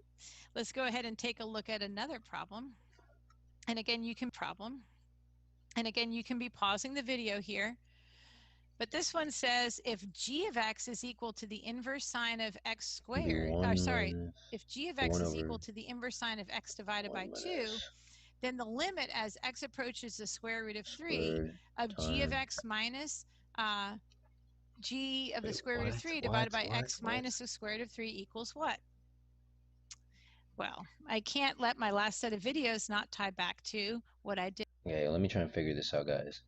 Let's go ahead and take a look at another problem. And again, you can be pausing the video here. But this one says if g of x is equal to the inverse sine of x squared, if g of x is equal to the inverse sine of x divided by 2, then the limit as x approaches the square root of 3 of g of x minus g of the square root of 3 divided by x minus the square root of 3 equals what? Well, I can't let my last set of videos not tie back to what I did. Okay, let me try and figure this out, guys.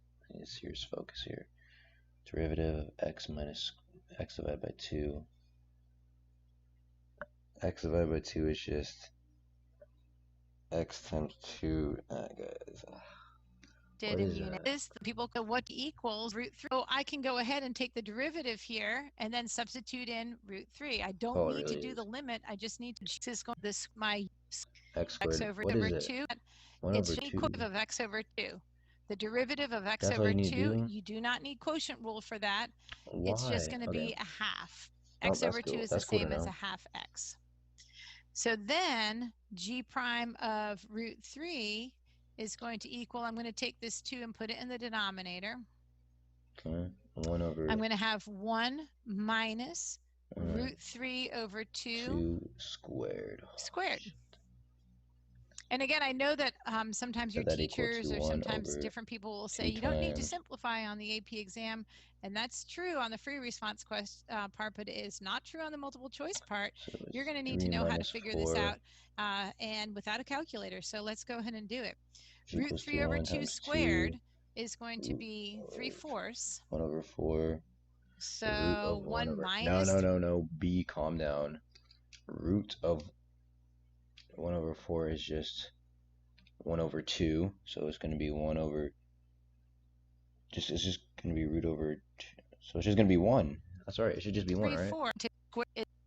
Here's focus here. Derivative of x minus x divided by 2. X divided by 2 is just x times 2. Guys. did in units. The people go what equals root 3. So I can go ahead and take the derivative here and then substitute in root 3. I don't need to do the limit. I just need to this my x squared. Over What is it? 2. 1 It's over 2. the equative of x over 2. The derivative of x That's over you 2, you do not need quotient rule for that. Why? It's just going to be a half. X over 2 is the same as a half x. So then g prime of root 3 is going to equal, I'm going to take this 2 and put it in the denominator. Okay. 1 over. I'm going to have 1 minus root 3 over 2 squared. Squared. And again, I know that sometimes your teachers or sometimes different people will say you don't need to simplify on the AP exam, and that's true on the free response part, but it is not true on the multiple choice part. So you're going to need to know how to figure this out and without a calculator. So let's go ahead and do it. Root 3 over 2 squared is going to be 3/4. 1 over 4. So 1 minus. No. B, calm down. Root of 1 over 4 is just 1 over 2, so it's going to be 1 over, it's just going to be root over 2, so it's just going to be 1. That's right, it should just be 1, 3, right? 4,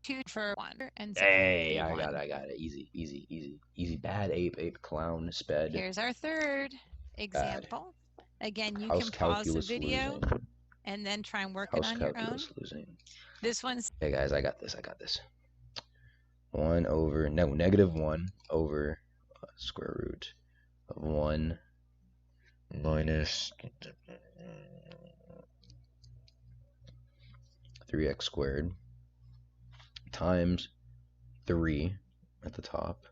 2 for 1. And so hey, I got it. Easy. Bad ape, clown, sped. Here's our third example. Again, you can pause the video and then try and work it on your own. This one's... Okay, guys, I got this. 1 over, negative 1 over square root of 1 minus 3x squared times 3 at the top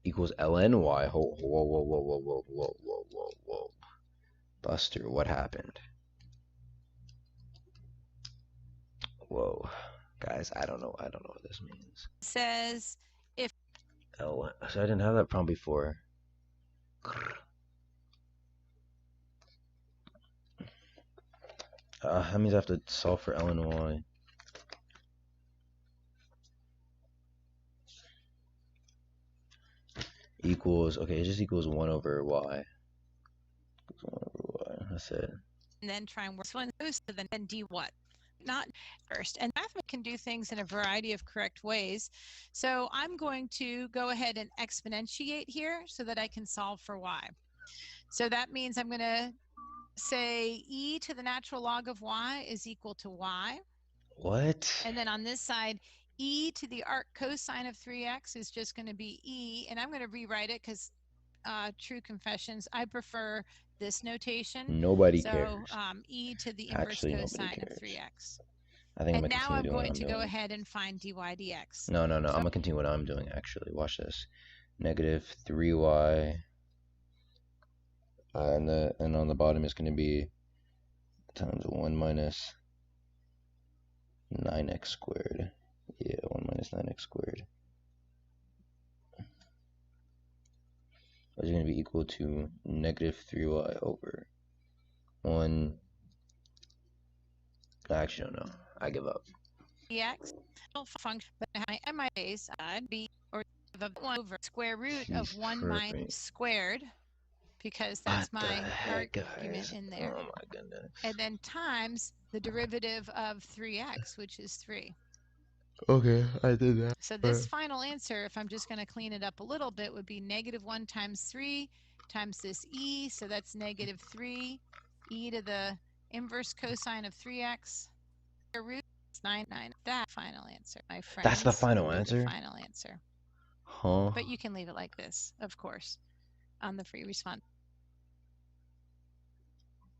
equals ln y. Whoa. Buster, what happened? Whoa. Guys, I don't know what this means. It says if so I didn't have that problem before. That means I have to solve for ln y. Equals, okay, it just equals 1 over y. 1 over y, that's it. And then try and work this one goes to then d what? Not first. And math can do things in a variety of correct ways. So I'm going to go ahead and exponentiate here so that I can solve for y. So that means I'm going to say e to the natural log of y is equal to y. What? And then on this side, e to the arc cosine of 3x is just going to be e. And I'm going to rewrite it because true confessions, I prefer this notation. Nobody cares. So e to the inverse cosine of 3x. I think and now I'm going to go ahead and find dy dx. No. So I'm going to continue what I'm doing, actually. Watch this. Negative 3y. And on the bottom is going to be times 1 minus 9x squared. Yeah, 1 minus 9x squared. Is going to be equal to negative 3y over 1. I actually don't know. I give up. Dx function, but in my case, I'd be or 1 over square root of 1 minus squared, because that's my argument in there. Oh my goodness. And then times the derivative of 3x, which is 3. Okay, I did that. So this final answer, if I'm just going to clean it up a little bit, would be negative 1 times 3 times this e. So that's negative 3 e to the inverse cosine of 3x. Root is 9. That final answer, my friend. That's the final answer? The final answer. Huh? But you can leave it like this, of course, on the free response.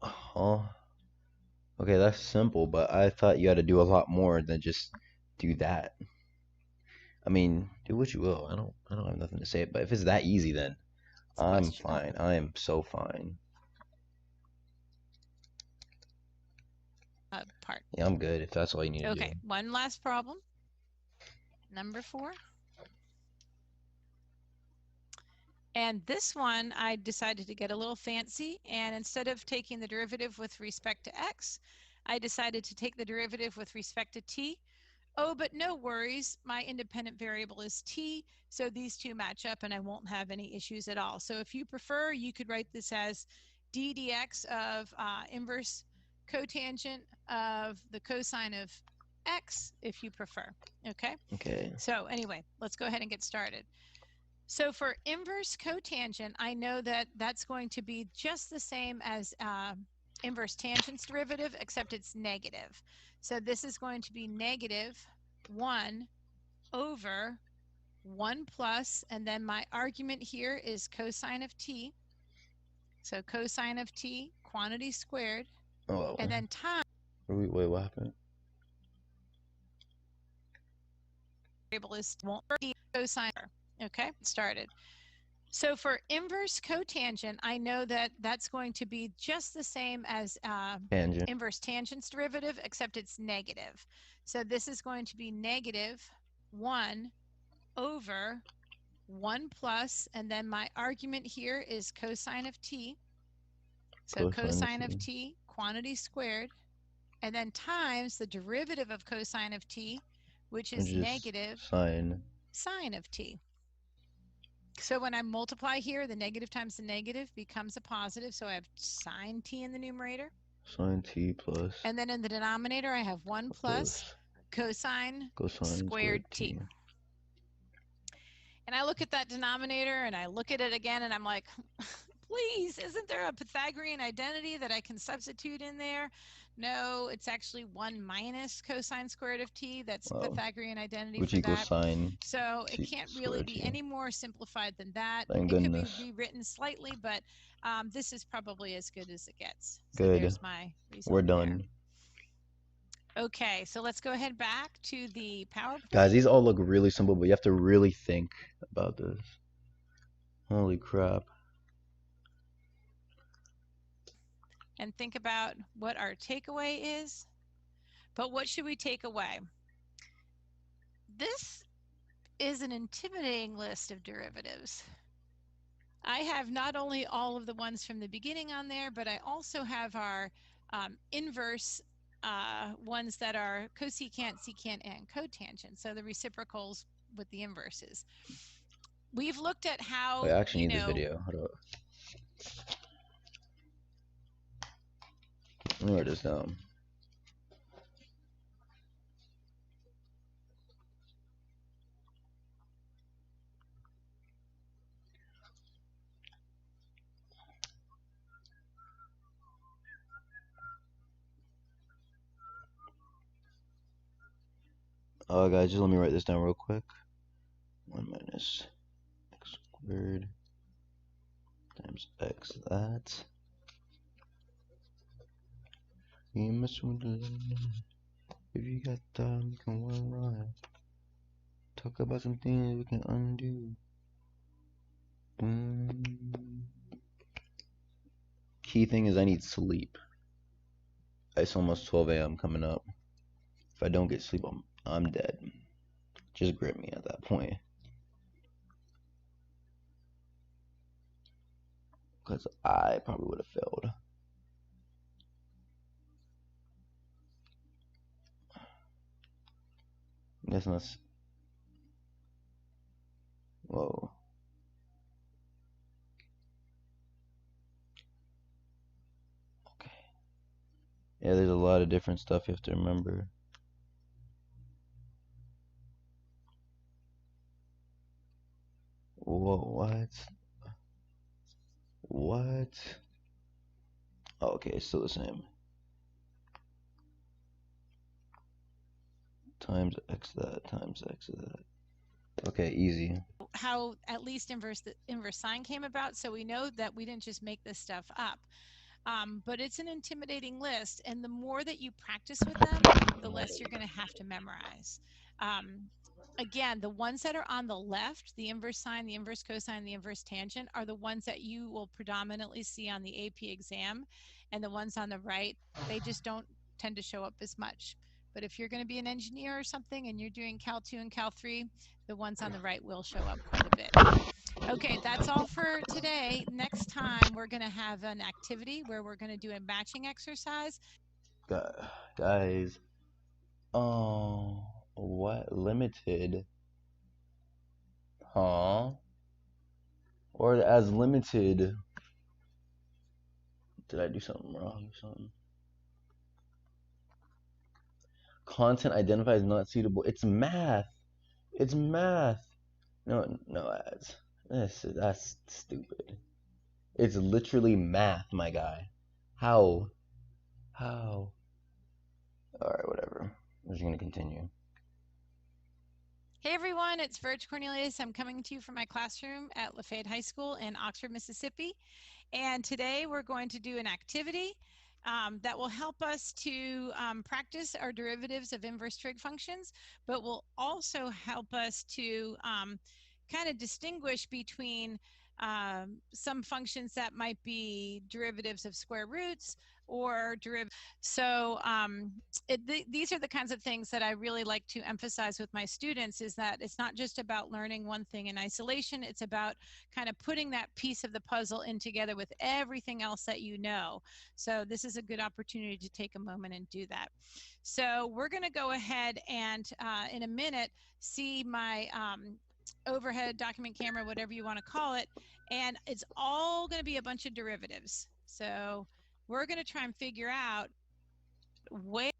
Huh? Okay, that's simple, but I thought you had to do a lot more than just do that. I mean, do what you will. I don't have nothing to say, but if it's that easy, then I'm fine. I am so fine. Part. Yeah, I'm good if that's all you need to do. Okay, one last problem. Number 4. And this one, I decided to get a little fancy, and instead of taking the derivative with respect to x, I decided to take the derivative with respect to t. Oh, but no worries. My independent variable is t, so these two match up and I won't have any issues at all. So if you prefer, you could write this as d dx of inverse cotangent of the cosine of x if you prefer. Okay? Okay. So anyway, let's go ahead and get started. So for inverse cotangent, I know that that's going to be just the same as inverse tangent's derivative, except it's negative. So this is going to be negative 1 over 1 plus, and then my argument here is cosine of t. So cosine of t, quantity squared, and then time. Wait, what happened? Variable is won't be cosine. Okay, started. So for inverse cotangent, I know that that's going to be just the same as inverse tangent's derivative, except it's negative. So this is going to be negative 1 over 1 plus, and then my argument here is cosine of t. So cosine of t, quantity squared, and then times the derivative of cosine of t, which is negative sine of t. So when I multiply here, the negative times the negative becomes a positive. So I have sine t in the numerator. Sine t plus. And then in the denominator, I have 1 plus cosine squared t. And I look at that denominator and I look at it again and I'm like, please, isn't there a Pythagorean identity that I can substitute in there? No, it's actually 1 minus cosine squared of t. That's Pythagorean identity which for equals that. sine. So it can't really be any more simplified than that. Thank it goodness. Could be rewritten slightly, but this is probably as good as it gets. So good. There's my result. We're done. Okay, so let's go ahead back to the PowerPoint. Guys, these all look really simple, but you have to really think about this. Holy crap. And think about what our takeaway is. But what should we take away? This is an intimidating list of derivatives. I have not only all of the ones from the beginning on there, but I also have our inverse ones that are cosecant, secant, and cotangent. So the reciprocals with the inverses. We've looked at how. I actually need this video. Hold up. Let me write this down. Guys, just let me write this down real quick. 1 minus x squared times x that. You mess with the if you got time, you can run right. Talk about some things we can undo. Key thing is I need sleep. It's almost 12 a.m. coming up. If I don't get sleep, I'm dead. Just grip me at that point. Because I probably would have failed. That's not. Whoa. Okay. Yeah, there's a lot of different stuff you have to remember. Whoa, what? What? Oh, okay, it's still the same. Times x that times x of that. Okay, easy. How at least the inverse sine came about, so we know that we didn't just make this stuff up. But it's an intimidating list, and the more that you practice with them, the less you're going to have to memorize. Again, the ones that are on the left, the inverse sine, the inverse cosine, the inverse tangent, are the ones that you will predominantly see on the AP exam, and the ones on the right, they just don't tend to show up as much. But if you're going to be an engineer or something and you're doing Cal 2 and Cal 3, the ones on the right will show up quite a bit. Okay, that's all for today. Next time, we're going to have an activity where we're going to do a matching exercise. Guys, What? Limited? Huh? Or as limited? Did I do something wrong or something? Content identified as not suitable. It's math. It's math. No ads. That's stupid. It's literally math, my guy. How? Alright, whatever. We're just gonna continue. Hey everyone, it's Virg Cornelius. I'm coming to you from my classroom at Lafayette High School in Oxford, Mississippi. And today we're going to do an activity that will help us to practice our derivatives of inverse trig functions, but will also help us to kind of distinguish between some functions that might be derivatives of square roots or derivatives. So these are the kinds of things that I really like to emphasize with my students, is that it's not just about learning one thing in isolation. It's about kind of putting that piece of the puzzle in together with everything else that you know. So this is a good opportunity to take a moment and do that. So we're going to go ahead and in a minute see my overhead document camera, whatever you want to call it, and it's all going to be a bunch of derivatives. So we're going to try and figure out where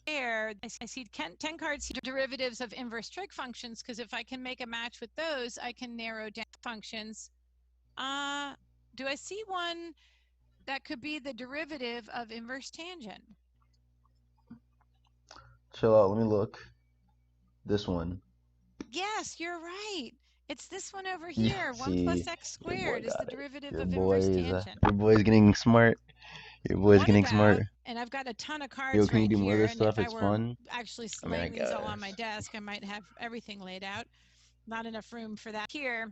I see 10 cards here, derivatives of inverse trig functions, because if I can make a match with those, I can narrow down functions. Do I see one that could be the derivative of inverse tangent? Chill out, let me look. This one. Yes, you're right. It's this one over here. Yeah, 1 plus x squared is the derivative of inverse tangent. Your boy's getting smart. Your boy's getting smart. And I've got a ton of cards. Yo, can you do here, more of this stuff? It's fun. Actually laying these all on my desk, I might have everything laid out. Not enough room for that here,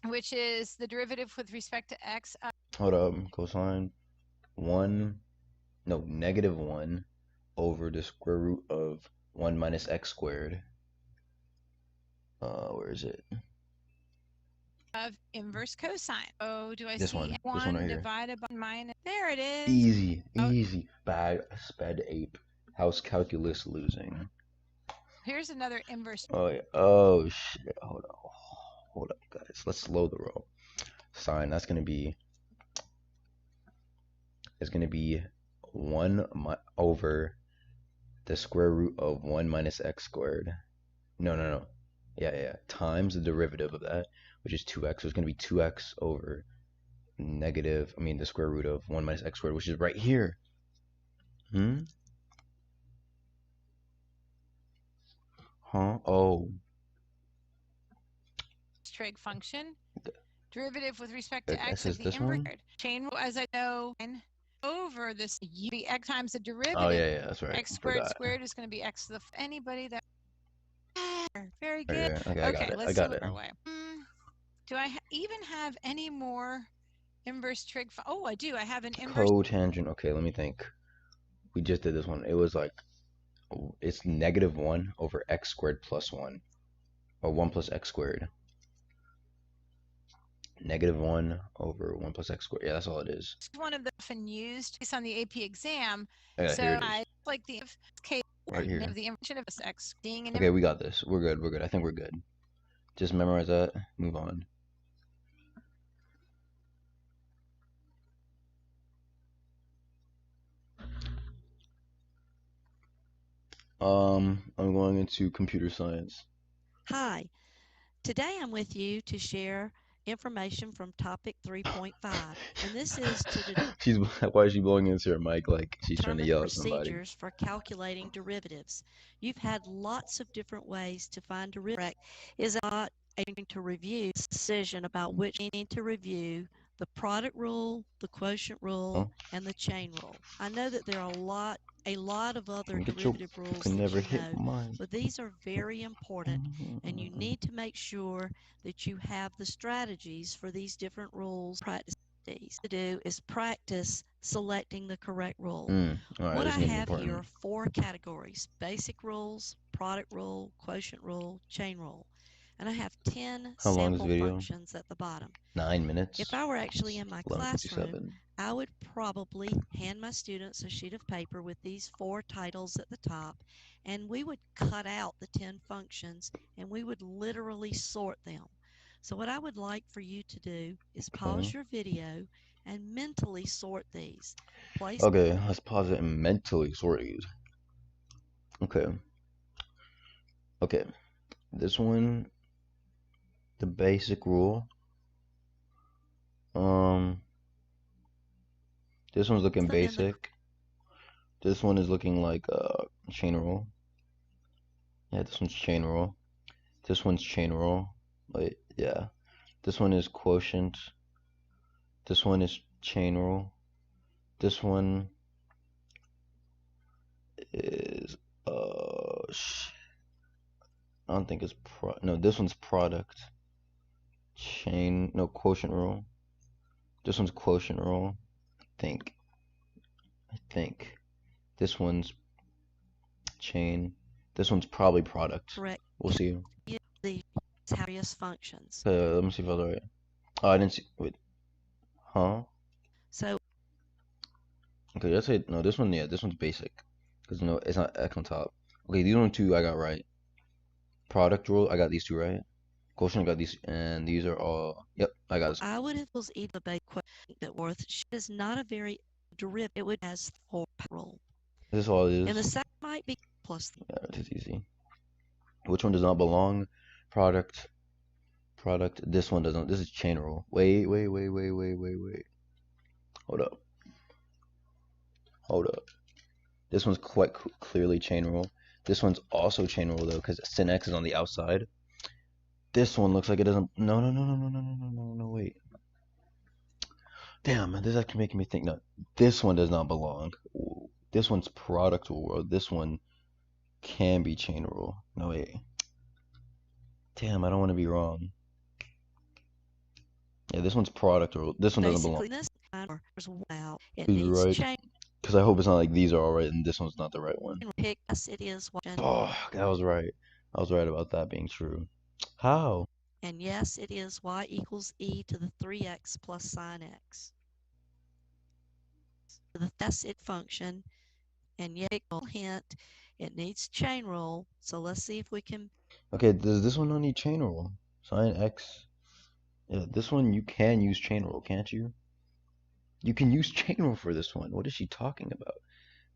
which is the derivative with respect to x. Hold up, cosine -1 over the square root of 1 minus x squared. Where is it? Of inverse cosine. Oh, do I this see one? one this one right divided by minus? There it is. Easy. Bad sped ape. How's calculus losing? Here's another inverse. Oh yeah. Oh shit. Hold up, guys. Let's slow the roll. Sine. That's gonna be. It's gonna be 1 over the square root of 1 minus x squared. No. Yeah. Times the derivative of that, which is 2x. So it's going to be 2x over the square root of 1 minus x squared, which is right here. Oh. Trig function. Derivative with respect to x of the inverse chain, as I know, over this the x times the derivative. Oh yeah, that's right. X squared is going to be x to the anybody that. Very good. Okay, let's got it. Do I even have any more inverse trig? Oh, I do. I have an inverse cotangent. Okay, let me think. We just did this one. It was like it's -1 over x squared plus 1, or 1 plus x squared. -1 over 1 plus x squared. Yeah, that's all it is. One of the often used based on the AP exam. Yeah, so here it is. I like the case right here. Of the inversion of x being an. Okay, we got this. We're good. I think we're good. Just memorize that. Move on. I'm going into computer science. Hi, today I'm with you to share information from topic 3.5, and this is to why is she blowing into her mic like she's trying to yell at somebody? Procedures for calculating derivatives. You've had lots of different ways to find derivatives. Is not going to review decision about which you need to review the product rule, the quotient rule, and the chain rule. I know that there are a lot of other derivative rules that you know, but these are very important, and you need to make sure that you have the strategies for these different rules. Practice to do is practice selecting the correct rule. What I have here are 4 categories: basic rules, product rule, quotient rule, chain rule. and I have 10 How long is the sample video? functions at the bottom. 9 minutes. If I were actually in my classroom, 11:57. I would probably hand my students a sheet of paper with these 4 titles at the top, and we would cut out the 10 functions, and we would literally sort them. So what I would like for you to do is pause your video and mentally sort these. Okay, let's pause it and mentally sort these. Okay. Okay. This one, the basic rule. This one's looking basic. This one is looking like chain rule. Yeah, this one's chain rule. This one's chain rule. Wait, yeah. This one is quotient. This one is chain rule. This one is I don't think it's no, this one's product. Quotient rule. This one's quotient rule. I think. This one's chain. This one's probably product. Correct. We'll see. The various functions. Let me see if I was right. Oh, I didn't see. Wait. Huh? So. Okay, let's say no. This one, yeah, this one's basic, because no, it's not X on top. Okay, these one two I got right. Product rule, I got these two right. Quotient, I got these, and these are all. Yep, I got this. I would have was either base that worth is not a very derivative. It would has 4 rule. This is all it is. And the second might be plus. Yeah, it's easy. Which one does not belong? Product. This one doesn't. This is chain rule. Wait. Hold up. This one's quite clearly chain rule. This one's also chain rule though, because sin x is on the outside. This one looks like it doesn't. No. Wait. Damn, this is actually making me think. No, this one does not belong. This one's product rule. This one can be chain rule. No, wait. Damn, I don't want to be wrong. Yeah, this one's product rule. This one doesn't belong. Who's right? Because I hope it's not like these are all right and this one's not the right one. Yes, it is. Oh, I was right. I was right about that being true. How? And yes, it is y equals e to the 3x plus sine x. The facet function, and yet hint, it needs chain rule. So let's see if we can. Okay, does this one not need chain rule? Sine x. Yeah, this one you can use chain rule, can't you? You can use chain rule for this one. What is she talking about?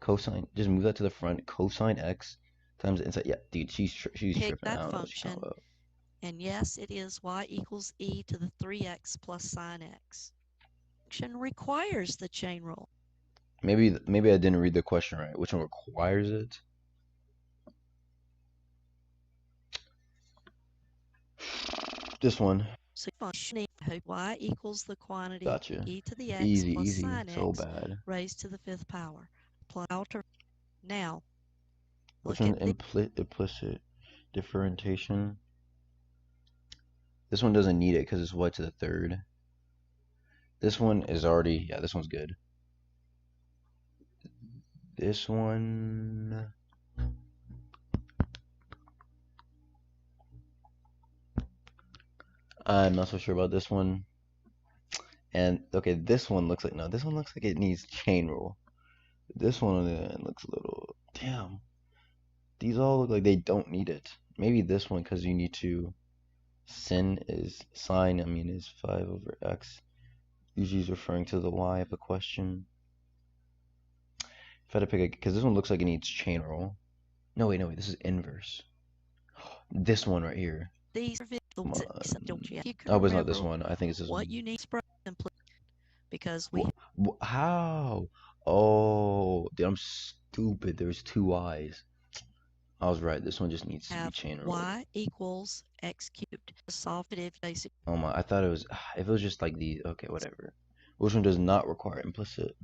Cosine. Just move that to the front. Cosine x times the inside. Yeah, dude, she's tripping. I don't know what she's talking about. And yes, it is y equals e to the 3x plus sine x. Function requires the chain rule. Maybe I didn't read the question right. Which one requires it? This one. So function y equals the quantity Gotcha. e to the x Easy, plus easy. sine So x bad. raised to the 5th power. Plus alter. Now. Which one? Implicit differentiation. This one doesn't need it because it's y to the 3rd. This one is already, yeah, this one's good. This one, I'm not so sure about this one. And okay, this one looks like, no, this one looks like it needs chain rule. This one looks a little, damn. These all look like they don't need it. Maybe this one, because you need to, sin is sine, is 5 over x. Usually is referring to the y of the question. If I had to pick a, because this one looks like it needs chain rule. No, wait, this is inverse. This one right here. These are Come on. you I hope it's not this one. I think it's this what one. you need simply because we how? Oh, dude, I'm stupid. There's 2 y's. I was right. This one just needs to be chain rule. Y equals x cubed. Solve it if basic. Oh my! I thought it was. If it was just like these. Okay, whatever. Which one does not require implicit?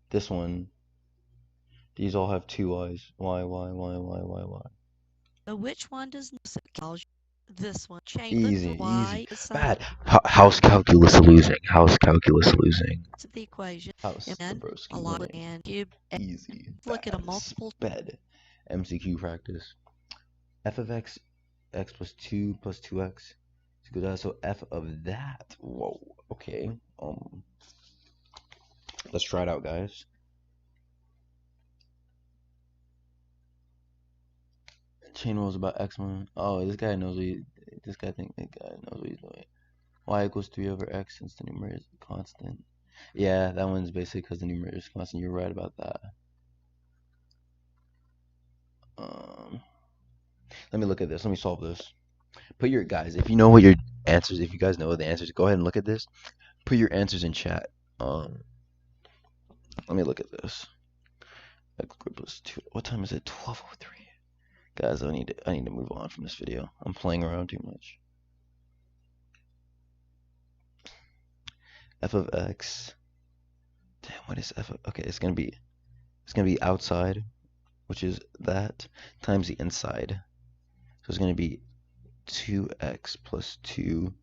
This one. These all have 2 y's. Y. So which one does not? This one. Change easy. Bad. House calculus losing. House calculus losing. To the equation. House and a lot and cube. Easy. Look at a multiple. Bed. MCQ practice. F of x x plus 2 plus 2x equals that. So f of that. Whoa. Okay. Let's try it out, guys. Chain rules about x1. Oh, this guy knows what he. This guy knows what he's doing. Y equals 3 over x since the numerator is constant. Yeah, that one's basically because the numerator is constant. You're right about that. Let me look at this. Let me solve this. Put your guys, if you know what your answers, if you guys know the answers, go ahead and look at this. Put your answers in chat. Let me look at this. X squared plus 2. What time is it? 12:03. Guys, I need to move on from this video. I'm playing around too much. F of x. Damn, what is f of, okay, it's gonna be outside, which is that, times the inside. So it's gonna be 2x plus 2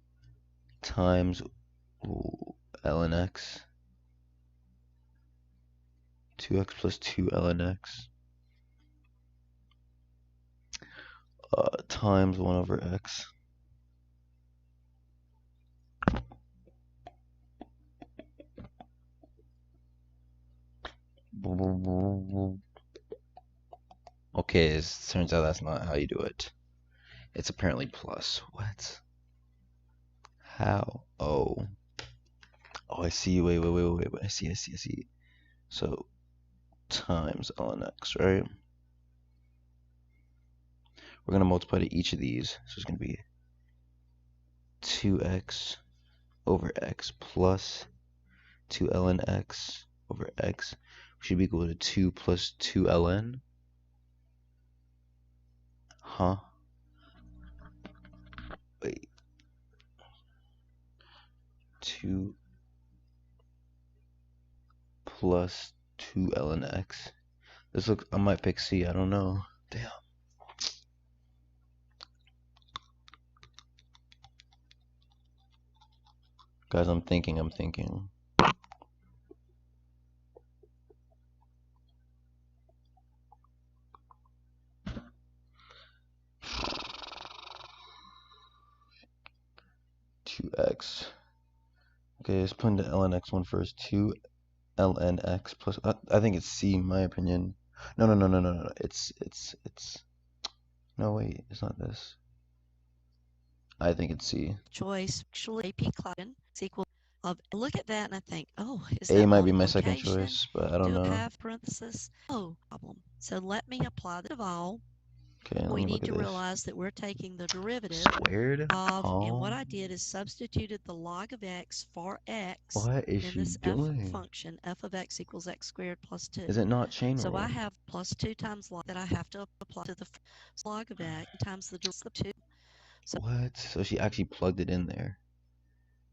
times ln x. 2x plus 2 ln x times 1 over x. Okay, it turns out that's not how you do it. It's apparently plus. What? How? Oh, I see. Wait. I see. So times ln x, right? We're gonna multiply to each of these, so it's gonna be 2x over x plus 2 ln x over x should be equal to 2 plus 2 ln. Huh? Wait. 2 plus 2 ln x. This looks, I might pick C, I don't know. Damn. Guys, I'm thinking. 2x. Okay, let's put in the ln x one first. 2 ln x plus, I think it's C in my opinion. No. It's no, wait, it's not this. I think it's C. Choice, actually, AP Clouden is equal of, look at that and I think, oh, is A that might be my second choice, but I don't know. Do have parenthesis? Oh, problem. So let me apply the all. Okay, let we me need look to at this. realize that we're taking the derivative Squared? of, and what I did is substituted the log of x for x what is in she this doing? f function, f of x equals x squared plus 2. Is it not chain rule? So I have plus 2 times log that I have to apply to the log of x times the derivative of 2. So what? So she actually plugged it in there.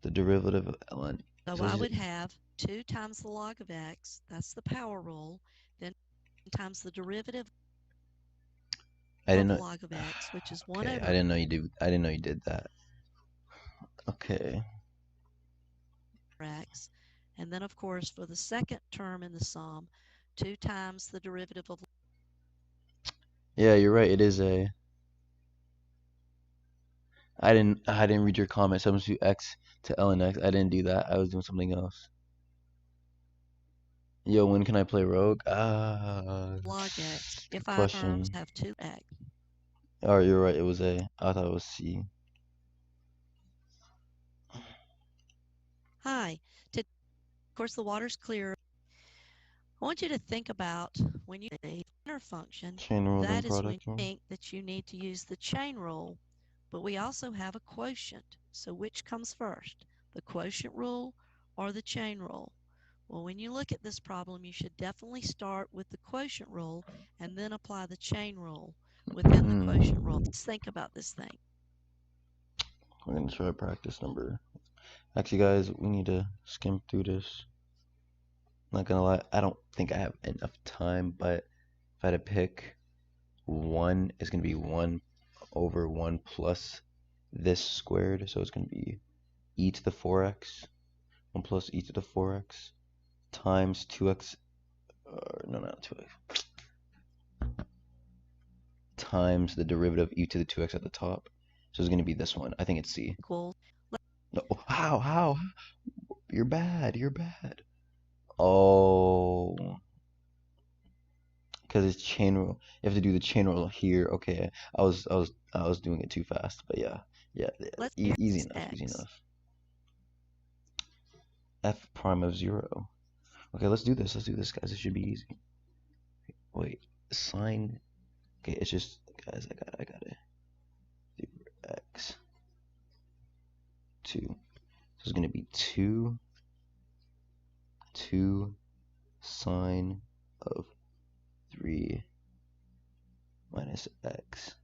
The derivative of ln. So I would have 2 times the log of x, that's the power rule, then times the derivative of log of x, which is 1 over. I didn't know you did that. Okay. X, and then of course for the second term in the sum, 2 times the derivative of. Yeah, you're right. It is a. I didn't read your comment. Substitute x to ln x. I didn't do that. I was doing something else. Yo, when can I play Rogue? Log x. If question. I terms have 2x. Oh, you're right. It was A. I thought it was C. Hi. Of course, the water's clear. I want you to think about when you say inner function, that is when you think that you need to use the chain rule, but we also have a quotient. So which comes first, the quotient rule or the chain rule? Well, when you look at this problem, you should definitely start with the quotient rule and then apply the chain rule within the quotient rule. Let's think about this thing. We're going to try practice number. Actually, guys, we need to skim through this. Not gonna lie, I don't think I have enough time, but if I had to pick, 1 is gonna be 1 over 1 plus this squared, so it's gonna be e to the 4x, 1 plus e to the 4x times 2x, no, not 2x, times the derivative of e to the 2x at the top. So it's going to be this one. I think it's C. Equal. No, how? You're bad. Oh, because it's chain rule. You have to do the chain rule here. Okay, I was doing it too fast, but yeah. Easy enough. F prime of 0. Okay, let's do this, guys. It should be easy. Wait, sine. Okay, it's just, guys, I got it. 0x 2. So it's gonna be 2 sine of 3 minus x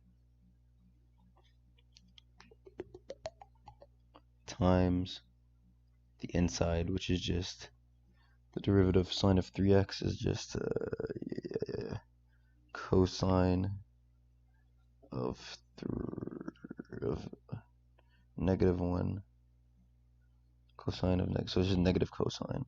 times the inside, which is just the derivative sine of 3x is just cosine of negative 1 cosine of so it's just negative cosine.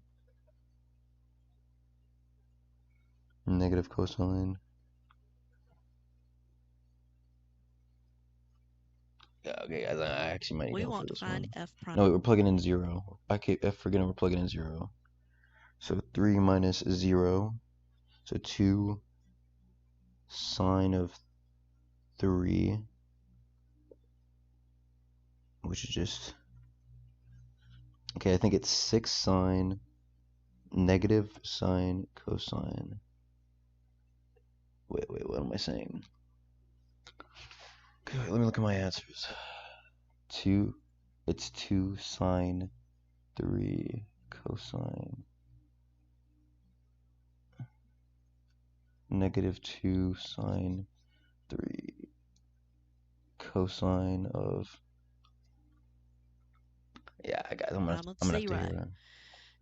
Yeah, okay, guys, I actually might need help for this one. F prime. No, wait, we're plugging in 0. Forgetting we're plugging in 0. So 3 minus 0. So 2 sine of 3, which is just, okay, I think it's 6 sine, negative sine, cosine. Wait, what am I saying? Okay, wait, let me look at my answers. It's 2 sine 3 cosine. Negative 2 sine 3 cosine of, yeah, guys, I'm gonna have to hear that.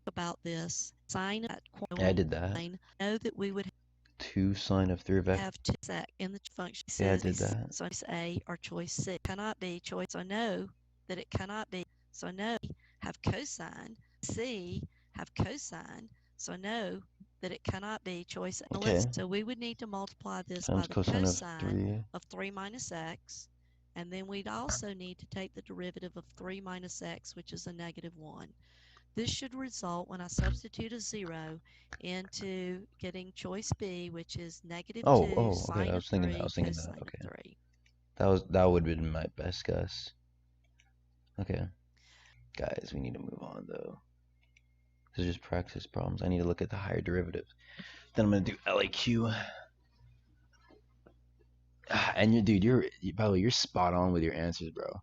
About this, sine at yeah, I did that. Know that we would 2 sine of 3 of x. Have 2 sec in the function. Yeah, I did that. So choice A or choice C cannot be choice. So know that it cannot be. So no, have cosine. C have cosine. So know that it cannot be choice A. Okay. So we would need to multiply this times by the cosine of 3 minus x. And then we'd also need to take the derivative of 3 minus x, which is a negative 1. This should result when I substitute a 0 into getting choice B, which is negative 2 sine okay. I was thinking that. Okay. That would have been my best guess. Okay. Guys, we need to move on though. This is just practice problems. I need to look at the higher derivative. Then I'm gonna do LAQ. And by the way, you're spot on with your answers, bro.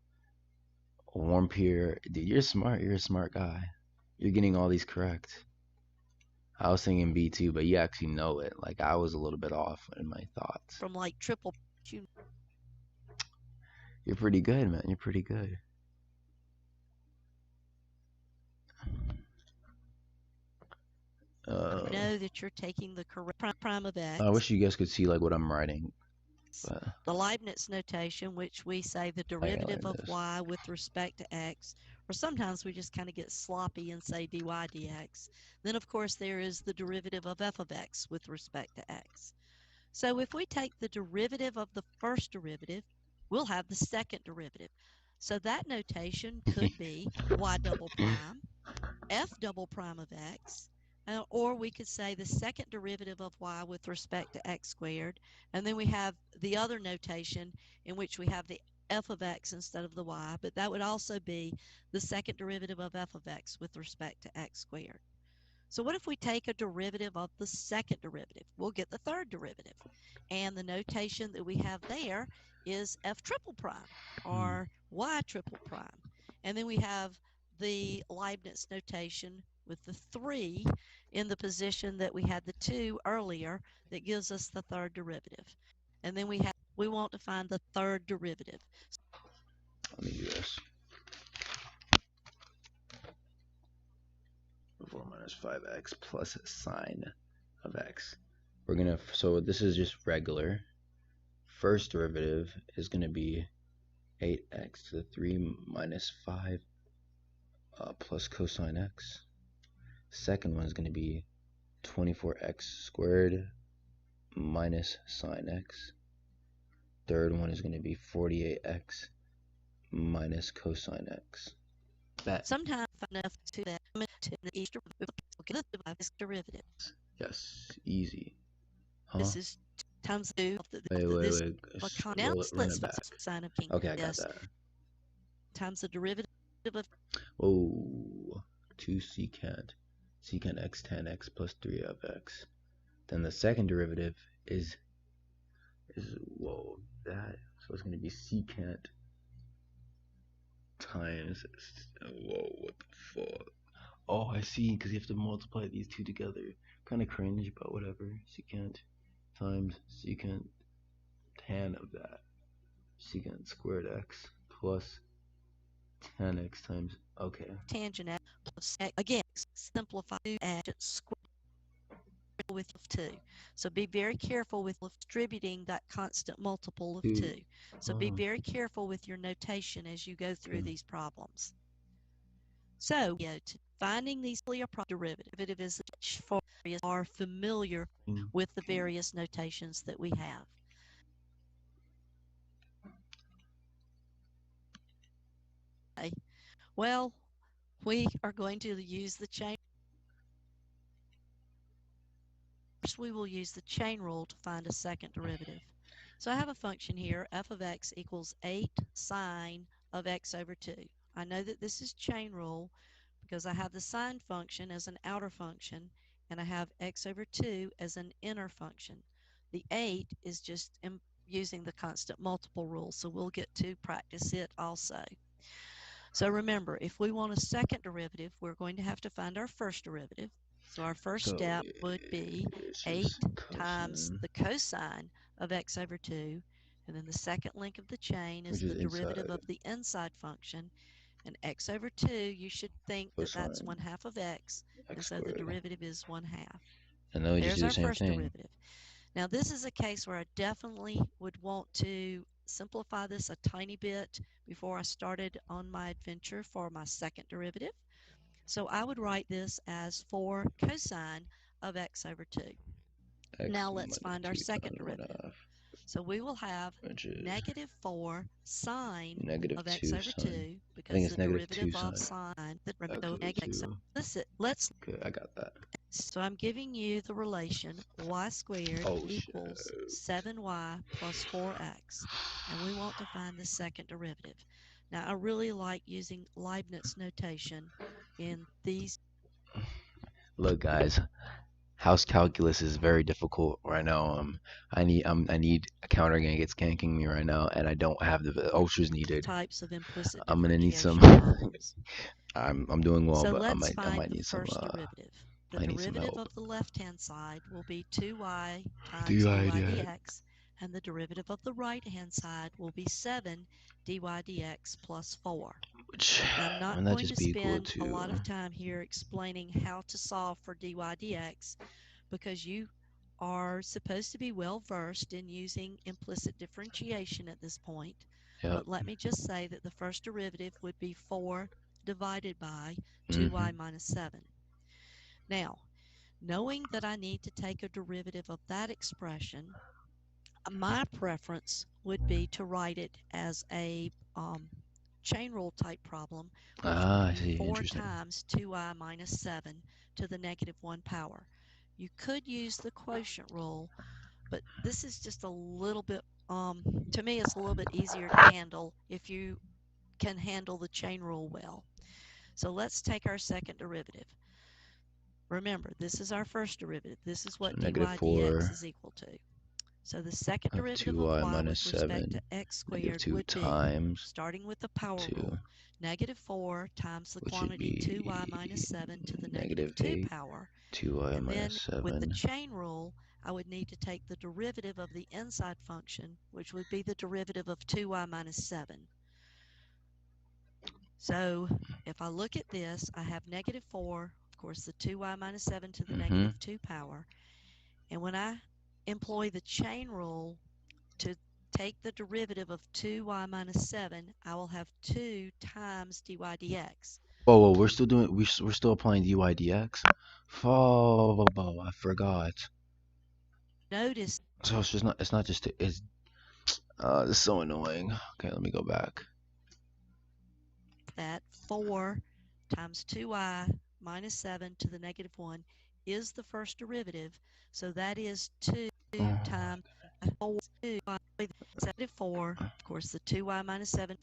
Warm Pier, dude, you're smart. You're a smart guy. You're getting all these correct. I was thinking B too, but you actually know it. Like, I was a little bit off in my thoughts. From like triple. You're pretty good, man. You're pretty good. Know that you're taking the correct prime of x. I wish you guys could see like what I'm writing. But the Leibniz notation, which we say the derivative of y with respect to x, or sometimes we just kind of get sloppy and say dy dx. Then, of course, there is the derivative of f of x with respect to x. So if we take the derivative of the first derivative, we'll have the second derivative. So that notation could be y double prime, f double prime of x, or we could say the second derivative of y with respect to x squared, and then we have the other notation in which we have the f of x instead of the y, but that would also be the second derivative of f of x with respect to x squared. So what if we take a derivative of the second derivative? We'll get the third derivative, and the notation that we have there is f triple prime or y triple prime, and then we have the Leibniz notation with the 3 in the position that we had the 2 earlier that gives us the third derivative. And then we want to find the third derivative. Let me do this. 4 minus 5x plus sine of x. So this is just regular. First derivative is going to be 8x to the 3 minus 5 plus cosine x. Second one is going to be 24x squared minus sine x. third one is going to be 48x minus cosine x. Bet. Sometimes enough to that each derivative. Yes, easy. Huh? This is times 2 of wait. Now Run it back. Sine of king. Okay, I got that. Times the derivative of. Whoa, 2 secant x tan x plus 3 of x. Then the second derivative is whoa, that, so it's going to be secant times, whoa, what the fuck? Oh, I see, because you have to multiply these two together. Kind of cringe, but whatever. Secant times secant tan of that. Secant squared x plus tan x times, okay. Tangent x plus x. Again, simplify adjunct square with 2. So be very careful with distributing that constant multiple of 2. So be very careful with your notation as you go through these problems. So, finding these derivative is are familiar with the various notations that we have. Okay. Well, we are going to use the chain. First, we will use the chain rule to find a second derivative. So I have a function here, f of x equals 8 sine of x over 2. I know that this is chain rule because I have the sine function as an outer function, and I have x over 2 as an inner function. The 8 is just using the constant multiple rule, so we'll get to practice it also. So remember, if we want a second derivative, we're going to have to find our first derivative. So our first step would be 8 times the cosine of x over 2, and then the second link of the chain is the derivative of the inside function, and x over 2, you should think that that's 1/2 of x, and so the derivative is 1/2. And then we just do the same thing. There's our first derivative. Now this is a case where I definitely would want to simplify this a tiny bit before I started on my adventure for my second derivative. So I would write this as 4 cosine of x over 2. Now let's find our second derivative. So we will have negative 4 sine of x over 2, because the derivative of sine, let's okay, I got that. So I'm giving you the relation y squared equals 7y plus 4x, and we want to find the second derivative. Now I really like using Leibniz notation in these. Look, guys, house calculus is very difficult right now. I need a counter gang gets ganking me right now, and I don't have the ultras needed. Types of implicit. I'm gonna need some. I'm doing well, so but I let's might need some. Derivative. The derivative of the left-hand side will be 2y times dy dx, and the derivative of the right-hand side will be 7 dy dx plus 4. I'm not going to spend a lot of time here explaining how to solve for dy dx, because you are supposed to be well versed in using implicit differentiation at this point. Yep. But let me just say that the first derivative would be 4 divided by 2y minus 7. Now, knowing that I need to take a derivative of that expression, my preference would be to write it as a chain rule type problem, which would be 4 times 2i minus 7 to the negative 1 power. You could use the quotient rule, but this is just a little bit, to me, it's a little bit easier to handle if you can handle the chain rule well. So let's take our second derivative. Remember, this is our first derivative. This is what dy dx is equal to. So the second derivative of y with respect to x squared would be, starting with the power rule, negative 4 times the quantity 2y minus 7 to the negative 2 power. 2y and minus then 7. With the chain rule, I would need to take the derivative of the inside function, which would be the derivative of 2y minus 7. So if I look at this, I have negative 4, of course, the 2y minus 7 to the negative 2 power. And when I employ the chain rule to take the derivative of 2y minus 7, I will have 2 times dy dx. Whoa, we're still applying dy dx? Oh, I forgot. Notice. So it's not just, This is so annoying. Okay, let me go back. That 4 times 2y minus 7 to the negative 1 is the first derivative. So that is 2 times 4, 2y, negative 4. Of course, the 2y minus 7.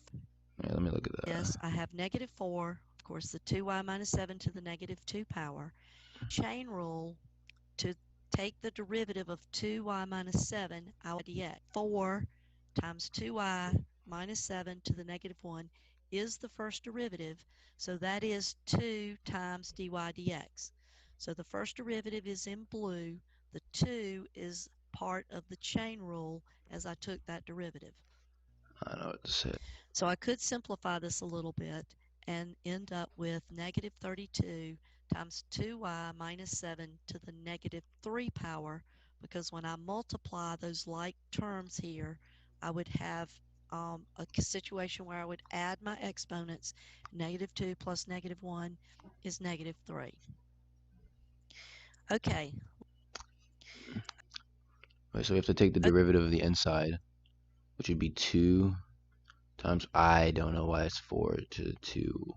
Yeah, let me look at that. Yes, I have negative 4. Of course, the 2y minus 7 to the negative 2 power. Chain rule, to take the derivative of 2y minus 7, I would dx. 4 times 2y minus 7 to the negative 1 is the first derivative, so that is 2 times dy dx. So the first derivative is in blue. The 2 is part of the chain rule as I took that derivative. I know what to say. So I could simplify this a little bit and end up with negative 32 times 2y minus 7 to the negative 3 power, because when I multiply those like terms here, I would have a situation where I would add my exponents. Negative 2 plus negative 1 is negative 3. Okay. Wait, so we have to take the derivative of the inside, which would be 2 times, I don't know why it's 4 to the 2.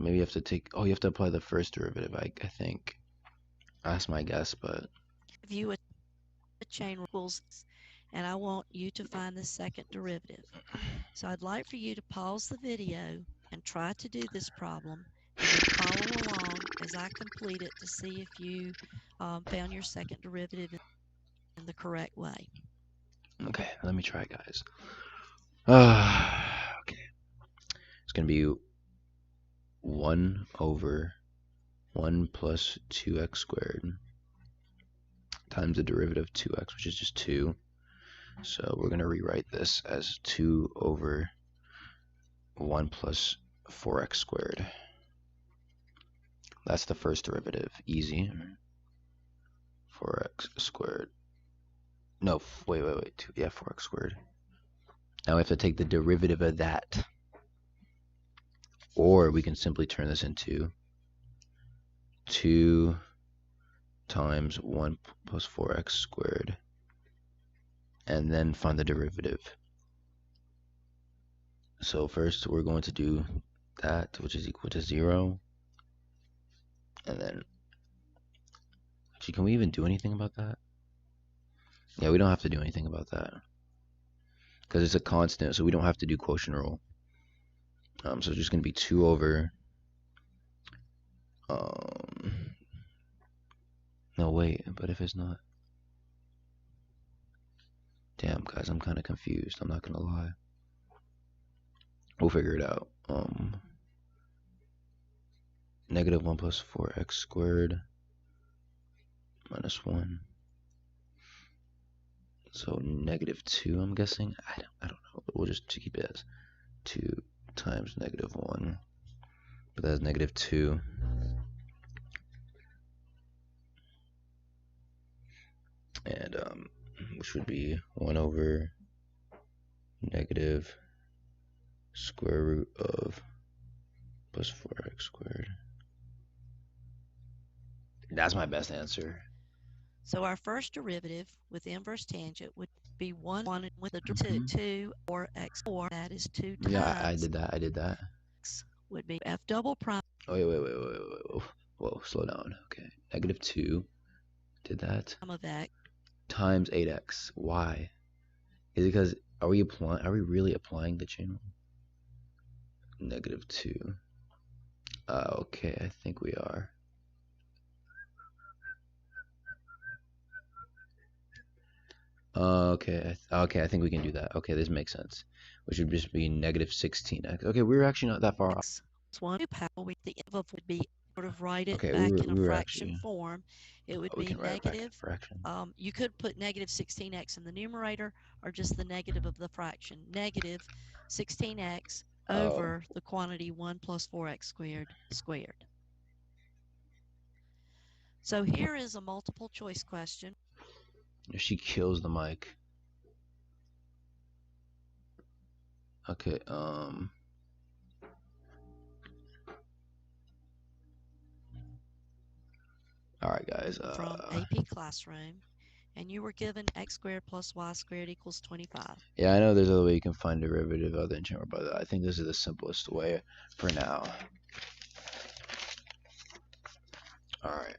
Maybe you have to take, oh, you have to apply the first derivative, I think. That's my guess, but. View a chain rules, and I want you to find the second derivative. So I'd like for you to pause the video and try to do this problem, and then follow along as I complete it to see if you found your second derivative in the correct way. Okay, let me try, guys. Okay. It's going to be 1 over 1 plus 2x squared times the derivative of 2x, which is just 2. So we're going to rewrite this as 2 over 1 plus 4x squared. That's the first derivative. Easy. 4x squared. No, wait. 2, yeah, 4x squared. Now we have to take the derivative of that. Or we can simply turn this into 2 times 1 plus 4x squared. And then find the derivative. So first we're going to do that, which is equal to 0. And then, actually, can we even do anything about that? Yeah, we don't have to do anything about that. Because it's a constant, so we don't have to do quotient rule. So it's just going to be 2 over... No, wait, but if it's not... Damn, guys, I'm kind of confused. I'm not going to lie. We'll figure it out. Negative 1 plus 4x squared minus 1. So negative 2, I'm guessing. I don't know. We'll just keep it as 2 times negative 1. But that's negative 2. And which would be 1 over negative square root of plus 4x squared. That's my best answer. So our first derivative with the inverse tangent would be 1 with the 2 or x4. That is 2 times. Yeah, I did that. X would be f double prime. Oh, wait. Whoa, slow down. Okay, negative 2. Did that. Of x. Times 8x. Why? Is it because, are we really applying the chain rule? Negative 2. Okay, I think we are. Okay, I think we can do that. Okay, this makes sense. Which would just be negative 16x. Okay, we're actually not that far off. One power, the of would be sort of write it Okay, back we in a were fraction actually, form. It would be negative. You could put negative 16x in the numerator, or just the negative of the fraction. Negative 16x over the quantity 1 plus 4x squared. So here is a multiple choice question. She kills the mic. Okay, alright guys. From AP Classroom. and you were given x squared plus y squared equals 25. Yeah, I know there's other way you can find derivative of the integer, but I think this is the simplest way for now. Alright.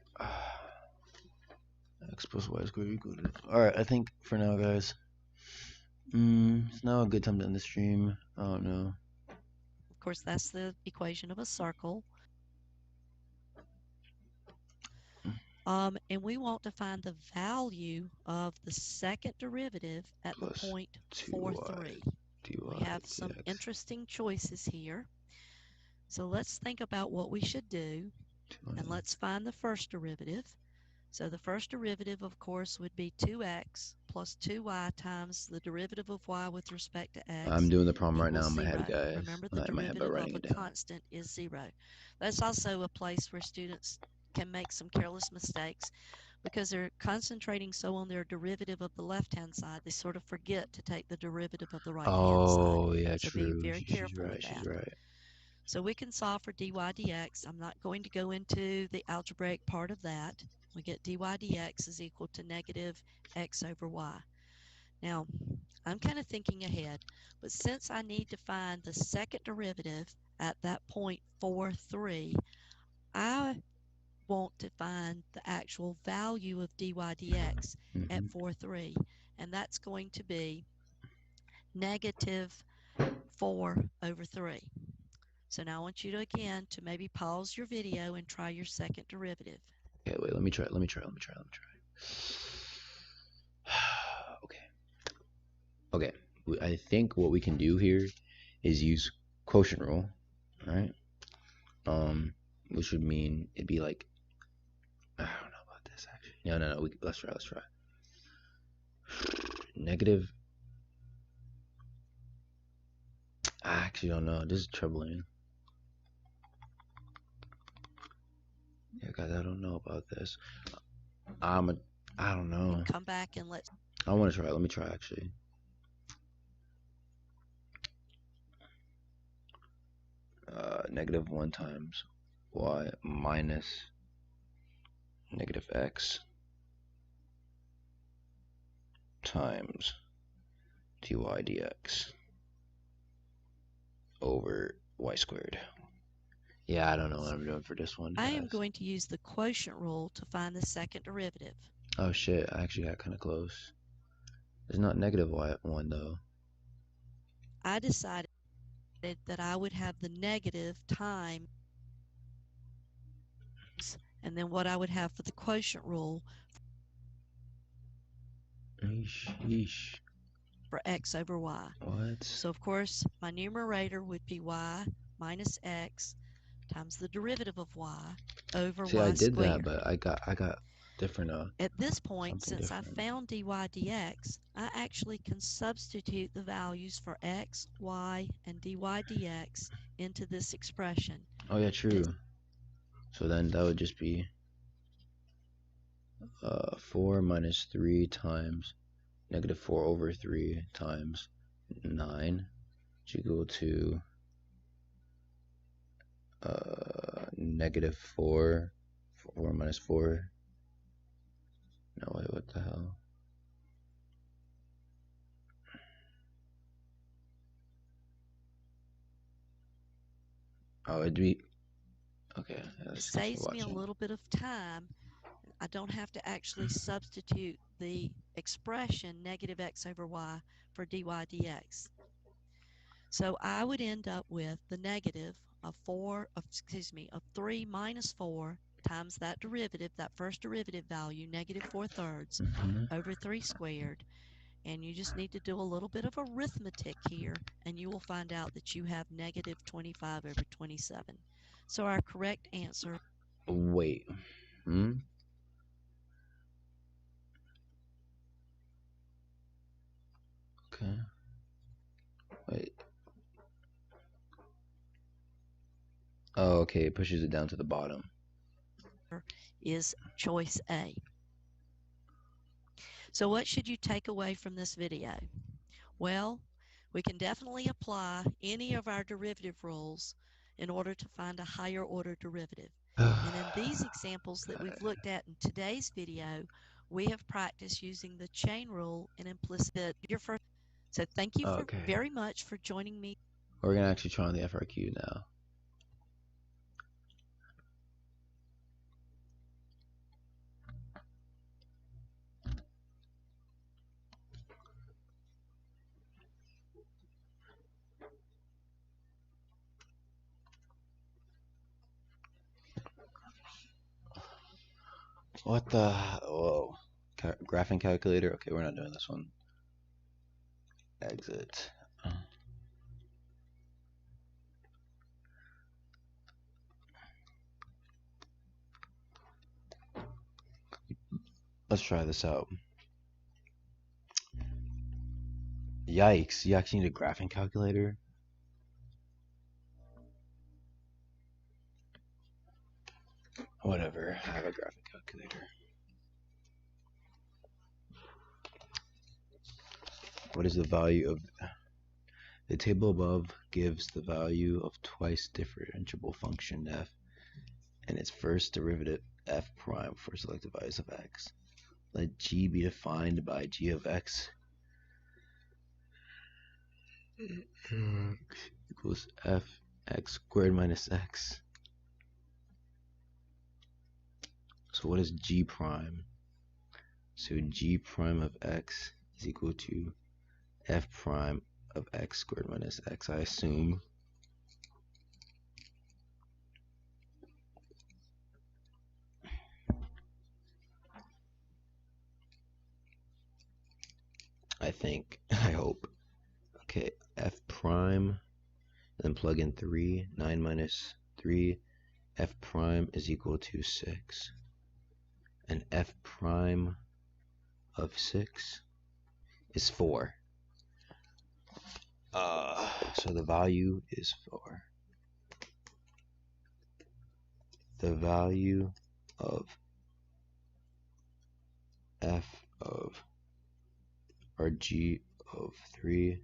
X plus y squared equals. Alright, I think for now, guys. It's now a good time to end the stream. I don't know. Of course, that's the equation of a circle. And we want to find the value of the second derivative at the point 4,3. We have some interesting choices here. So let's think about what we should do, and let's find the first derivative. So the first derivative, of course, would be 2x plus 2y times the derivative of y with respect to x. I'm doing the problem right now in my 0. head, guys. Remember, the derivative of a constant is 0. That's also a place where students can make some careless mistakes because they're concentrating so on their derivative of the left-hand side, they sort of forget to take the derivative of the right-hand side. Oh, yeah, so true. be very careful with that. She's right. So we can solve for dy dx. I'm not going to go into the algebraic part of that. We get dy dx is equal to negative x over y. Now, I'm kind of thinking ahead, but since I need to find the second derivative at that point 4,3, I want to find the actual value of dy dx at 4,3, and that's going to be negative 4 over 3. So now I want you to, again, to maybe pause your video and try your second derivative. Okay, wait, let me try. Okay, I think what we can do here is use quotient rule, right? Which would mean it'd be like, I don't know about this actually. No. Let's try. Negative. I actually don't know. This is troubling. Yeah, guys, I don't know about this. I don't know. Come back and let's. I want to try. Let me try actually. Negative 1 times y minus negative x times dy dx over y squared. Yeah, I don't know what I'm doing for this one. I am going to use the quotient rule to find the second derivative. Oh shit, I actually got kind of close. It's not negative 1 though. I decided that I would have the negative times, and then what I would have for the quotient rule for x over y. What? So of course my numerator would be y minus x times the derivative of y over y squared. I did that, but I got different. At this point, since I found dy dx, I actually can substitute the values for x, y, and dy dx into this expression. Oh yeah, true. So then that would just be 4 minus 3 times negative 4 over 3 times 9, which equal to negative 4 minus 4. No, wait, what the hell? Oh, it'd be okay. It saves me a little bit of time. I don't have to actually substitute the expression negative x over y for dy dx. So I would end up with the negative of 3 minus 4 times that derivative, that first derivative value, negative 4/3 over 3 squared. And you just need to do a little bit of arithmetic here, and you will find out that you have negative 25 over 27. So our correct answer. Wait. Okay. Wait. Oh, okay. It pushes it down to the bottom. Is choice A. So what should you take away from this video? Well, we can definitely apply any of our derivative rules in order to find a higher order derivative. And in these examples that we've looked at in today's video, we have practiced using the chain rule and implicit your first. So thank you very much for joining me. We're going to actually try on the FRQ now. What the? Whoa. Graphing calculator? Okay, we're not doing this one. Exit. Let's try this out. Yikes, you actually need a graphing calculator? Whatever, I have a graphing calculator. What is the value of... The table above gives the value of twice differentiable function f and its first derivative f prime for selected values of x. Let g be defined by g of x equals f x squared minus x. So what is g prime? So g prime of x is equal to f prime of x squared minus x, I assume. I think, I hope. Okay, f prime, then plug in 3, 9 minus 3, f prime is equal to 6. And f prime of 6 is 4. So the value is 4. The value of f of or g of 3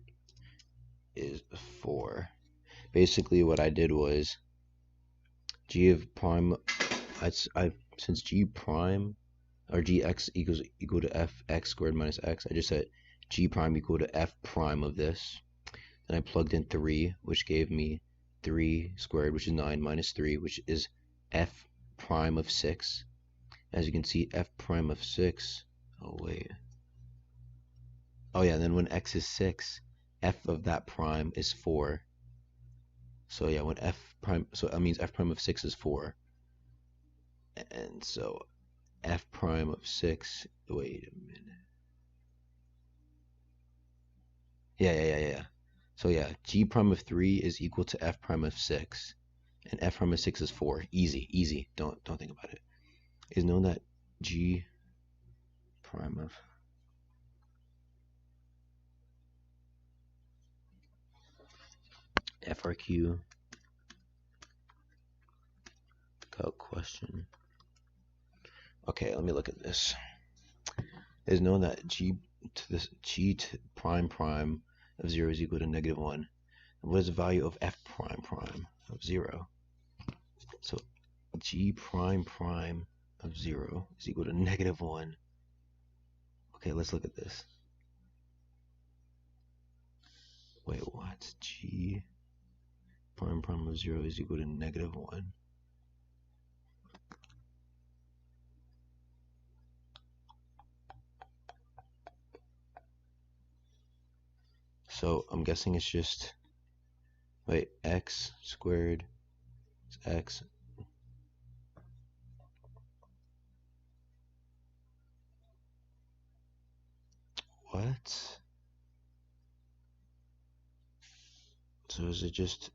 is 4. Basically what I did was g of prime, since g prime or gx equal to f x squared minus x, I just said g prime equal to f prime of this. Then I plugged in 3, which gave me 3 squared, which is 9, minus 3, which is f prime of 6. As you can see, f prime of 6, oh wait, oh yeah, and then when x is 6, f of that prime is 4. So yeah, when f prime, so that means f prime of 6 is 4. And so f prime of 6, wait a minute. Yeah. So yeah, g prime of 3 is equal to f prime of 6. And f prime of 6 is 4. Easy. Don't think about it. It is known that g prime of FRQ calc question. Okay, let me look at this. It is known that g to prime prime of 0 is equal to -1. And what is the value of f prime prime of 0? So g prime prime of 0 is equal to -1. Okay, let's look at this. Wait, what? G prime prime of 0 is equal to -1. So I'm guessing it's just, wait, x squared is x. What? So is it just,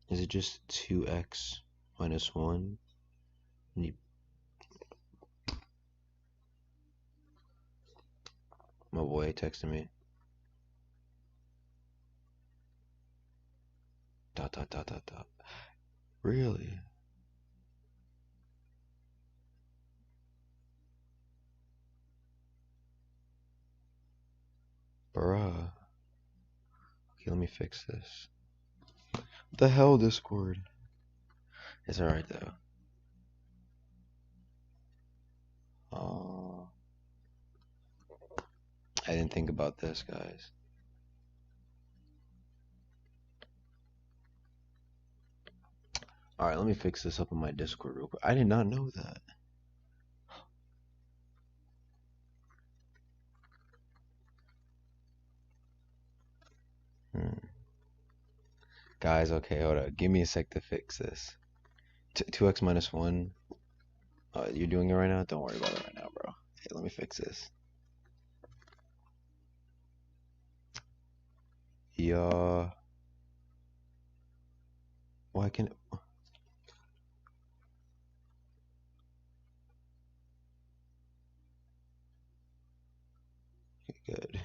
is it just 2x minus 1? And you, my boy texted me. Dot. Really? Bruh. Okay, let me fix this. What the hell, Discord? It's alright though. Oh, I didn't think about this, guys. Alright, let me fix this up on my Discord real quick. I did not know that. Guys, okay, hold up. Give me a sec to fix this. 2x minus 1. You're doing it right now? Don't worry about it right now, bro. Hey, let me fix this. Yeah. Why can... Good.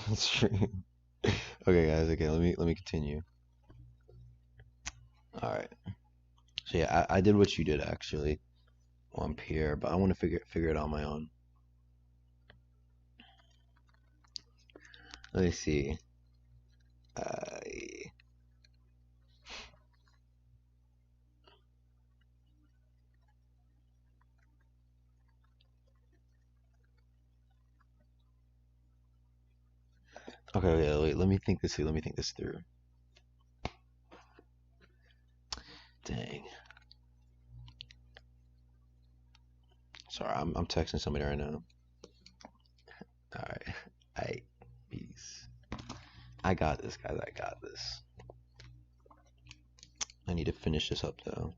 That's true. Okay, guys. Okay, let me continue. All right. So yeah, I did what you did actually on Pierre, but I want to figure it out on my own. Let me see. Okay, yeah, wait. Let me think this through. Let me think this through. Dang. Sorry, I'm texting somebody right now. Alright. Alright. Peace. I got this, guys. I got this. I need to finish this up, though.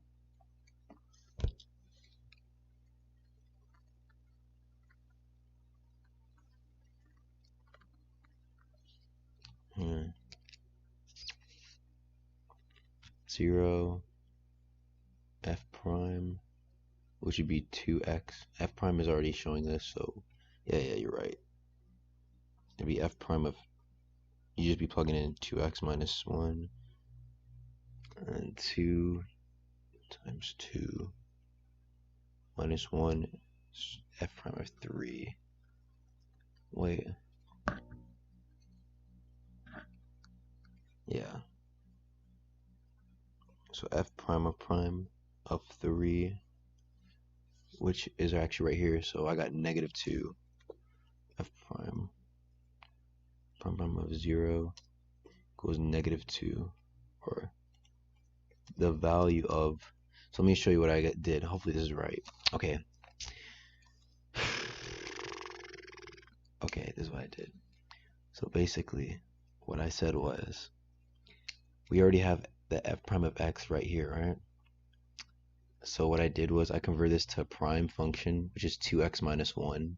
Hmm. 0 f prime, which would be 2x. F prime is already showing this, so yeah, you're right. It'd be f prime of, you just be plugging in 2x minus 1 and 2 times 2 minus 1 is f prime of 3. Wait. Yeah. So f prime of 3, which is actually right here. So I got negative 2. F prime of 0 equals negative 2, or the value of. So let me show you what I did. Hopefully this is right. Okay. Okay, this is what I did. So basically, what I said was, we already have the f prime of x right here, right? So what I did was I converted this to a prime function, which is 2x minus 1,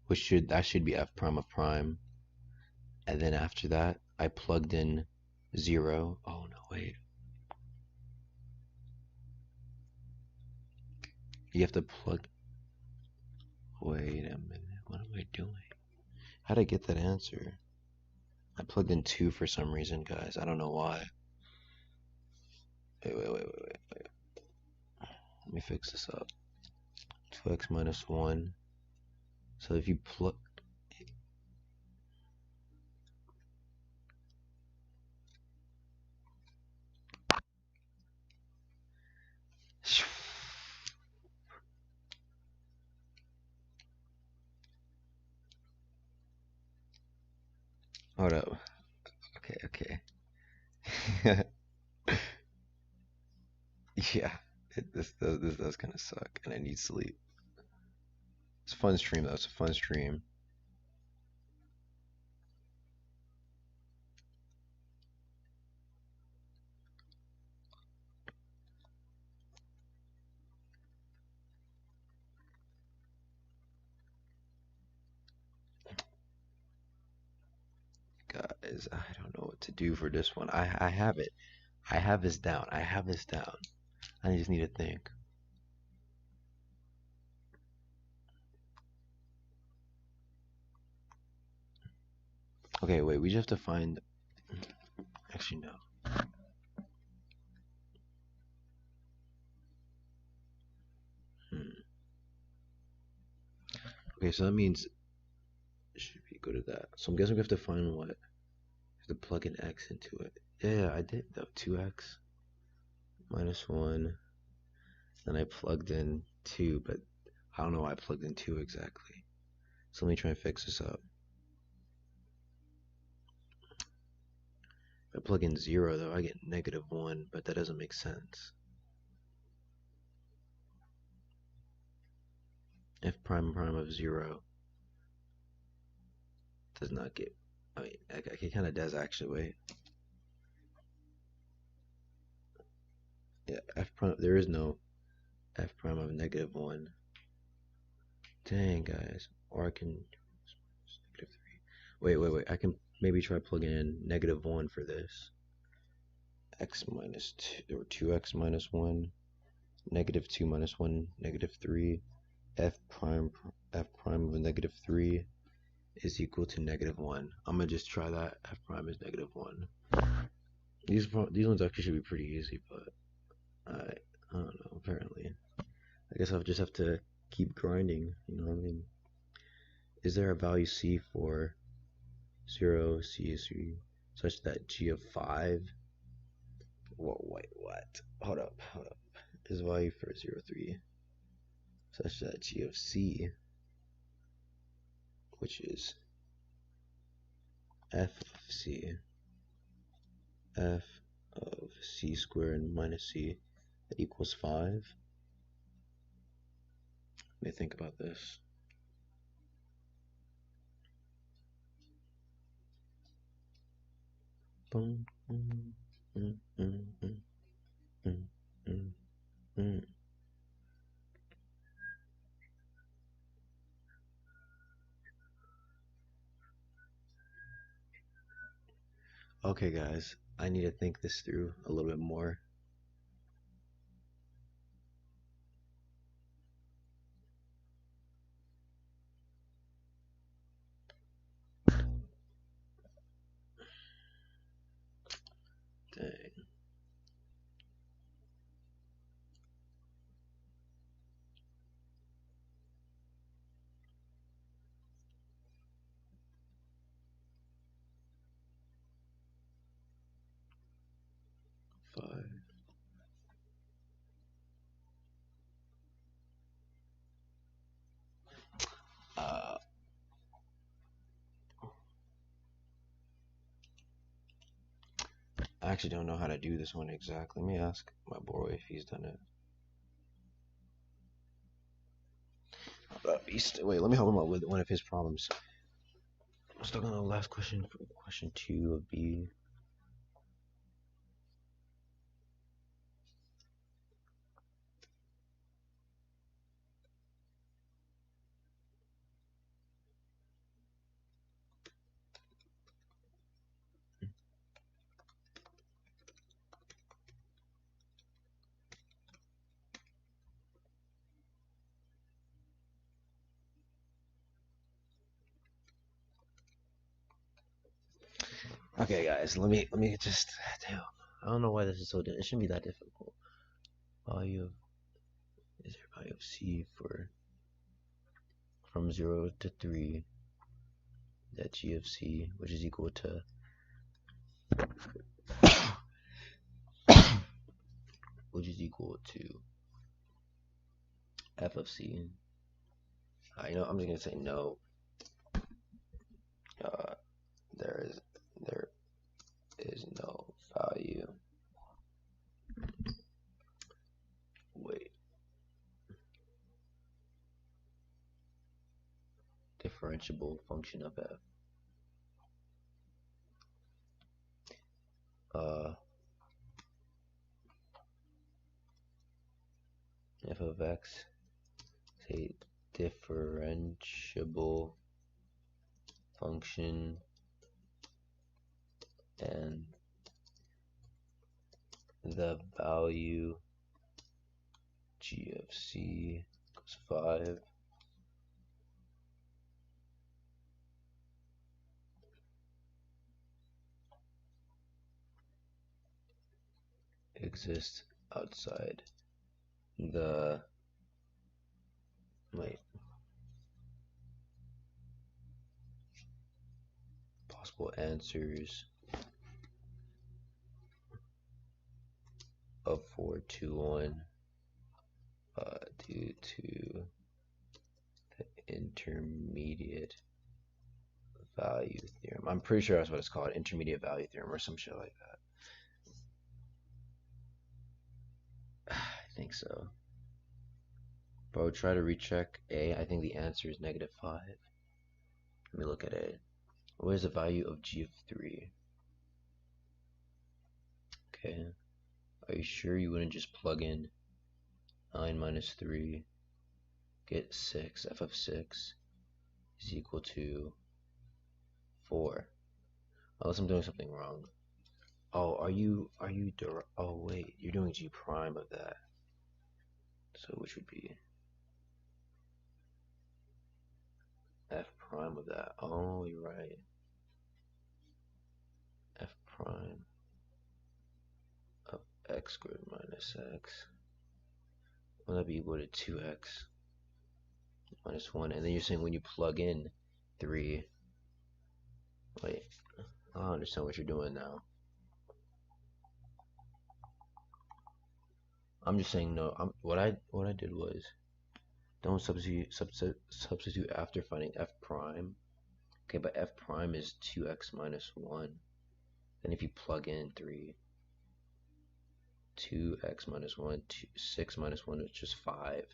that should be f prime of prime. And then after that, I plugged in 0. Oh no, wait. You have to plug. Wait a minute. What am I doing? How'd I get that answer? I plugged in 2 for some reason, guys. I don't know why. Wait. Let me fix this up. 2x minus 1. So if you plug. Hold up. Okay. Yeah, this does kind of suck, and I need sleep. It's a fun stream, though. It's a fun stream. Guys, I don't know what to do for this one. I have it. I have this down. I just need to think. Okay, wait. We just have to find. Actually, no. Okay, so that means should be good at that. So I'm guessing we have to find what? Have to plug an x into it. Yeah, I did though. 2x minus 1. Then I plugged in 2, but I don't know why I plugged in 2 exactly. So let me try and fix this up. If I plug in 0 though, I get negative 1, but that doesn't make sense. F prime prime of 0 does not get, I mean, it kind of does actually, wait. Yeah, F prime, there is no F prime of negative 1. Dang, guys. Or I can, negative 3. Wait, I can maybe try plugging in negative 1 for this. X minus 2, or 2x minus 1, negative 2 minus 1, negative 3, F prime of negative 3 is equal to negative 1. I'm gonna just try that. F prime is negative 1. These ones actually should be pretty easy, but I don't know, apparently. I guess I'll just have to keep grinding, you know what I mean? Is there a value C for 0, C is 3, such that G of 5? Whoa, wait, what? Hold up. Is value for 0, 3, such that G of C, which is F of C, F of C squared minus C, that equals 5? Let me think about this. Okay, guys, I need to think this through a little bit more. Dang. Five. I actually don't know how to do this one exactly. Let me ask my boy if he's done it. Wait, let me help him out with one of his problems. I'm stuck on the last question for question 2 of B. Okay, guys, let me just, damn, I don't know why this is so difficult. It shouldn't be that difficult. Is there value of C for from 0 to 3, that G of C, which is equal to F of C. You know, I'm just gonna say no. There is no value. Wait. Differentiable function of F. F of X is a differentiable function, and the value G of C equals 5. Exists outside the equal answers of 421 due to the intermediate value theorem. I'm pretty sure that's what it's called, intermediate value theorem or some shit like that. I think so. Bro, try to recheck A. I think the answer is -5. Let me look at A. Where's the value of g of 3? Okay. Are you sure you wouldn't just plug in 9 minus 3, get 6, f of 6 is equal to 4. Unless I'm doing something wrong. Oh, oh wait, you're doing g prime of that. So which would be f prime of that. Oh, you're right. F prime of x squared minus x. Will that be equal to 2x minus 1? And then you're saying when you plug in 3. Wait, I don't understand what you're doing now. I'm just saying no. What I did was don't substitute after finding f prime. Okay, but f prime is 2x minus 1. Then if you plug in 3, 2x minus 1, 6 minus 1 is just 5.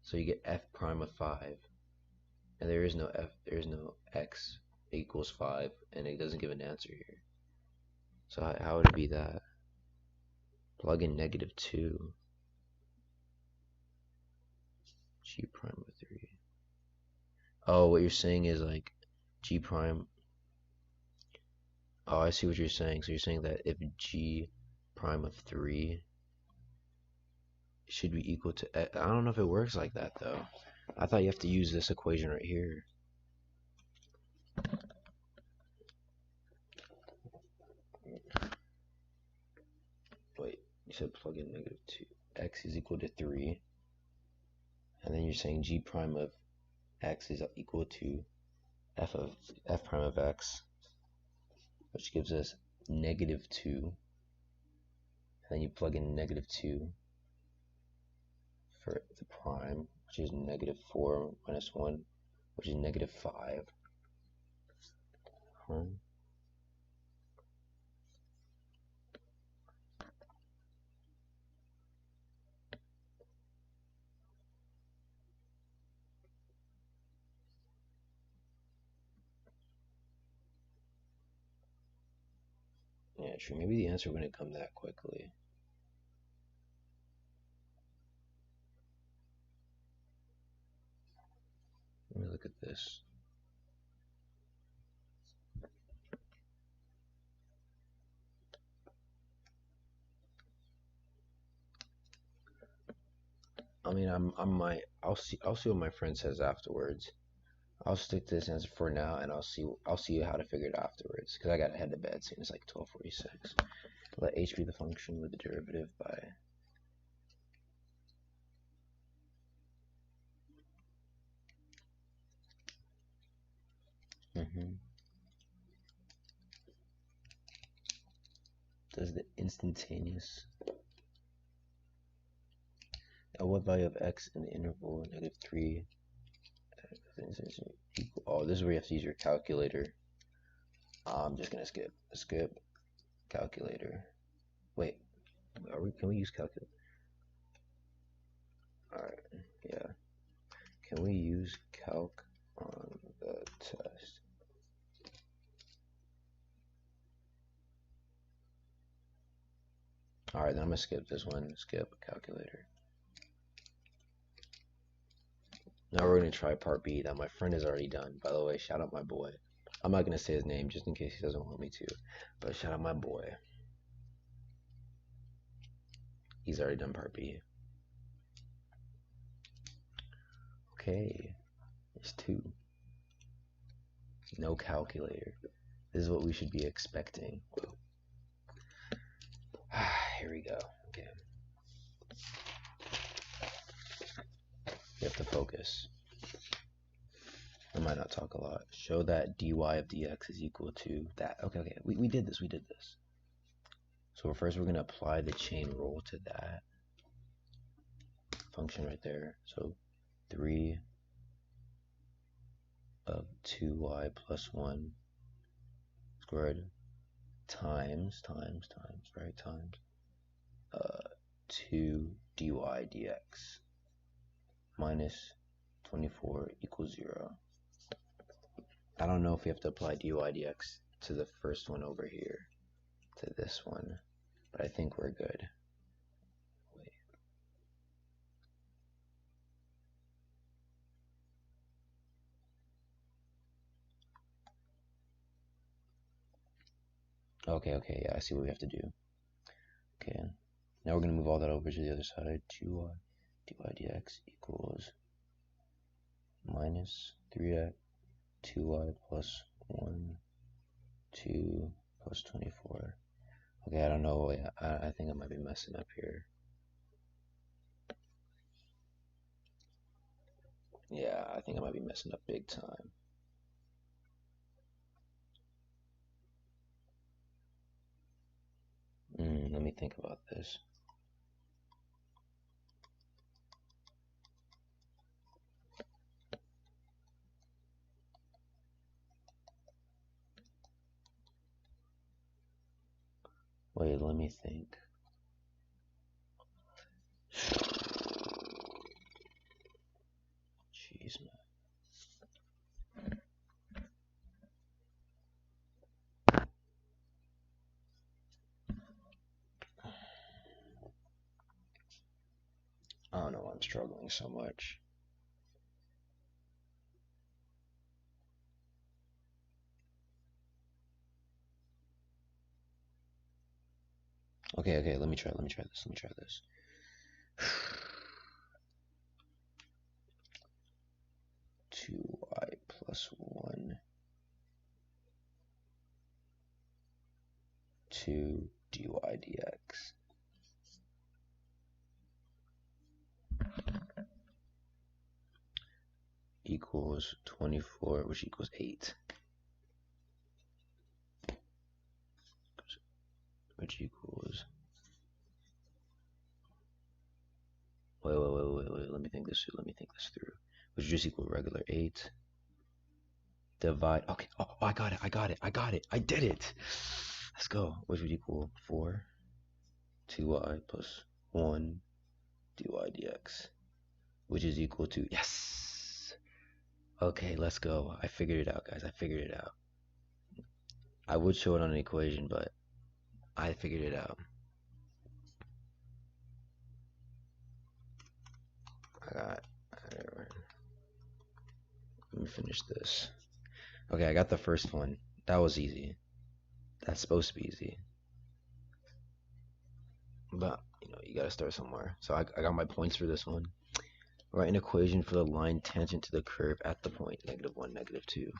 So you get f prime of 5. And there is no x equals 5, and it doesn't give an answer here. So how would it be that? Plug in -2. G prime of 3. Oh, what you're saying is like g prime. Oh, I see what you're saying. So you're saying that if g prime of 3 should be equal to x. I don't know if it works like that though. I thought you have to use this equation right here. Wait, you said plug in -2. X is equal to 3. And then you're saying g prime of x is equal to f prime of x, which gives us -2. And then you plug in -2 for the prime, which is -4 minus 1, which is -5. Yeah, true. Maybe the answer wouldn't come that quickly. Let me look at this. I mean, I'll see what my friend says afterwards. I'll stick to this answer for now, and I'll see how to figure it afterwards, because I gotta head to bed soon. It's like 12:46. Let h be the function with the derivative by does the instantaneous at what value of x in the interval -3 equal? Oh, this is where you have to use your calculator. I'm just gonna skip calculator. Wait, can we use calculator? Alright, yeah. Can we use calc on the test? Alright, then I'm gonna skip this one. Skip calculator. Now we're gonna try part B that my friend has already done. By the way, shout out my boy. I'm not gonna say his name just in case he doesn't want me to, but shout out my boy. He's already done part B. Okay, there's 2. No calculator. This is what we should be expecting. Here we go. Okay. You have to focus. I might not talk a lot. Show that dy of dx is equal to that. Okay. We did this. So first we're going to apply the chain rule to that function right there. So 3 of 2y plus 1 squared times 2 dy dx minus 24 equals 0. I don't know if we have to apply dy dx to the first one over here, to this one, but I think we're good. Wait. Okay, yeah, I see what we have to do. Okay, now we're going to move all that over to the other side. 2y dy dx equals minus 3x 2y plus 1 2 plus 24. Okay, I don't know. I think I might be messing up here. Yeah, I think I might be messing up big time. Let me think about this. Wait, let me think. Jeez, man. I don't know why I'm struggling so much. Okay, let me try this. 2y plus 1 2 dy dx equals 24, which equals 8. Which equals... Wait, let me think this through. Which just equal regular 8. Divide... Okay, oh, I got it. I did it! Let's go. Which would equal 4 2y plus 1 dy dx, which is equal to... Yes! Okay, let's go. I figured it out, guys. I figured it out. I would show it on an equation, but I figured it out. Let me finish this. Okay, I got the first one. That was easy. That's supposed to be easy. But, you gotta start somewhere. So I got my points for this one. Write an equation for the line tangent to the curve at the point -1, -2.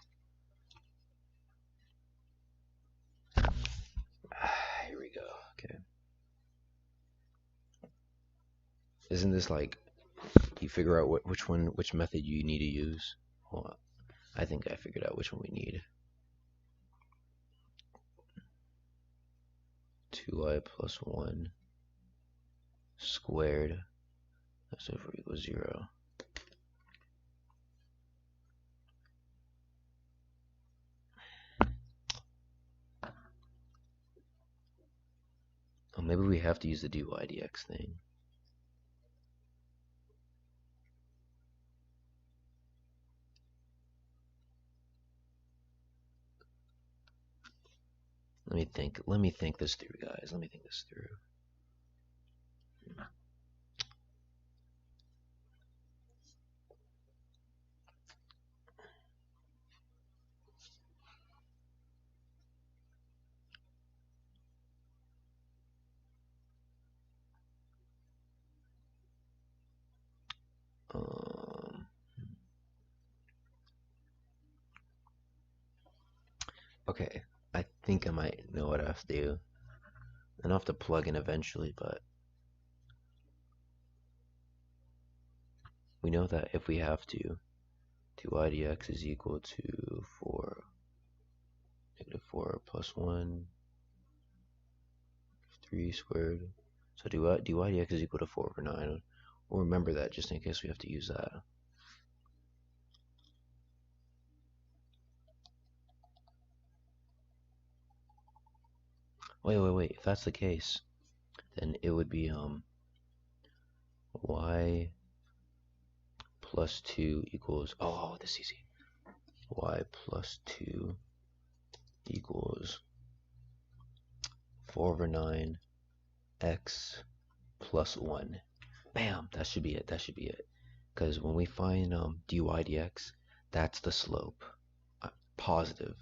Here we go. Okay. Isn't this like you figure out which method you need to use? Well, I think I figured out which one we need. 2y plus 1 squared, that's over equals 0. Oh, maybe we have to use the dy dx thing. Let me think this through, guys. Let me think this through. Okay, I think I might know what I have to do. And I'll have to plug in eventually, but we know that if we have to dy dx is equal to 4, negative 4 plus 1, 3 squared. So dy dx is equal to 4 over 9. We'll remember that just in case we have to use that. Wait. If that's the case, then it would be y plus 2 equals, oh, this is easy. Y plus 2 equals 4 over 9 x plus 1. Bam! That should be it. That should be it. Because when we find dy dx, that's the slope. I'm positive.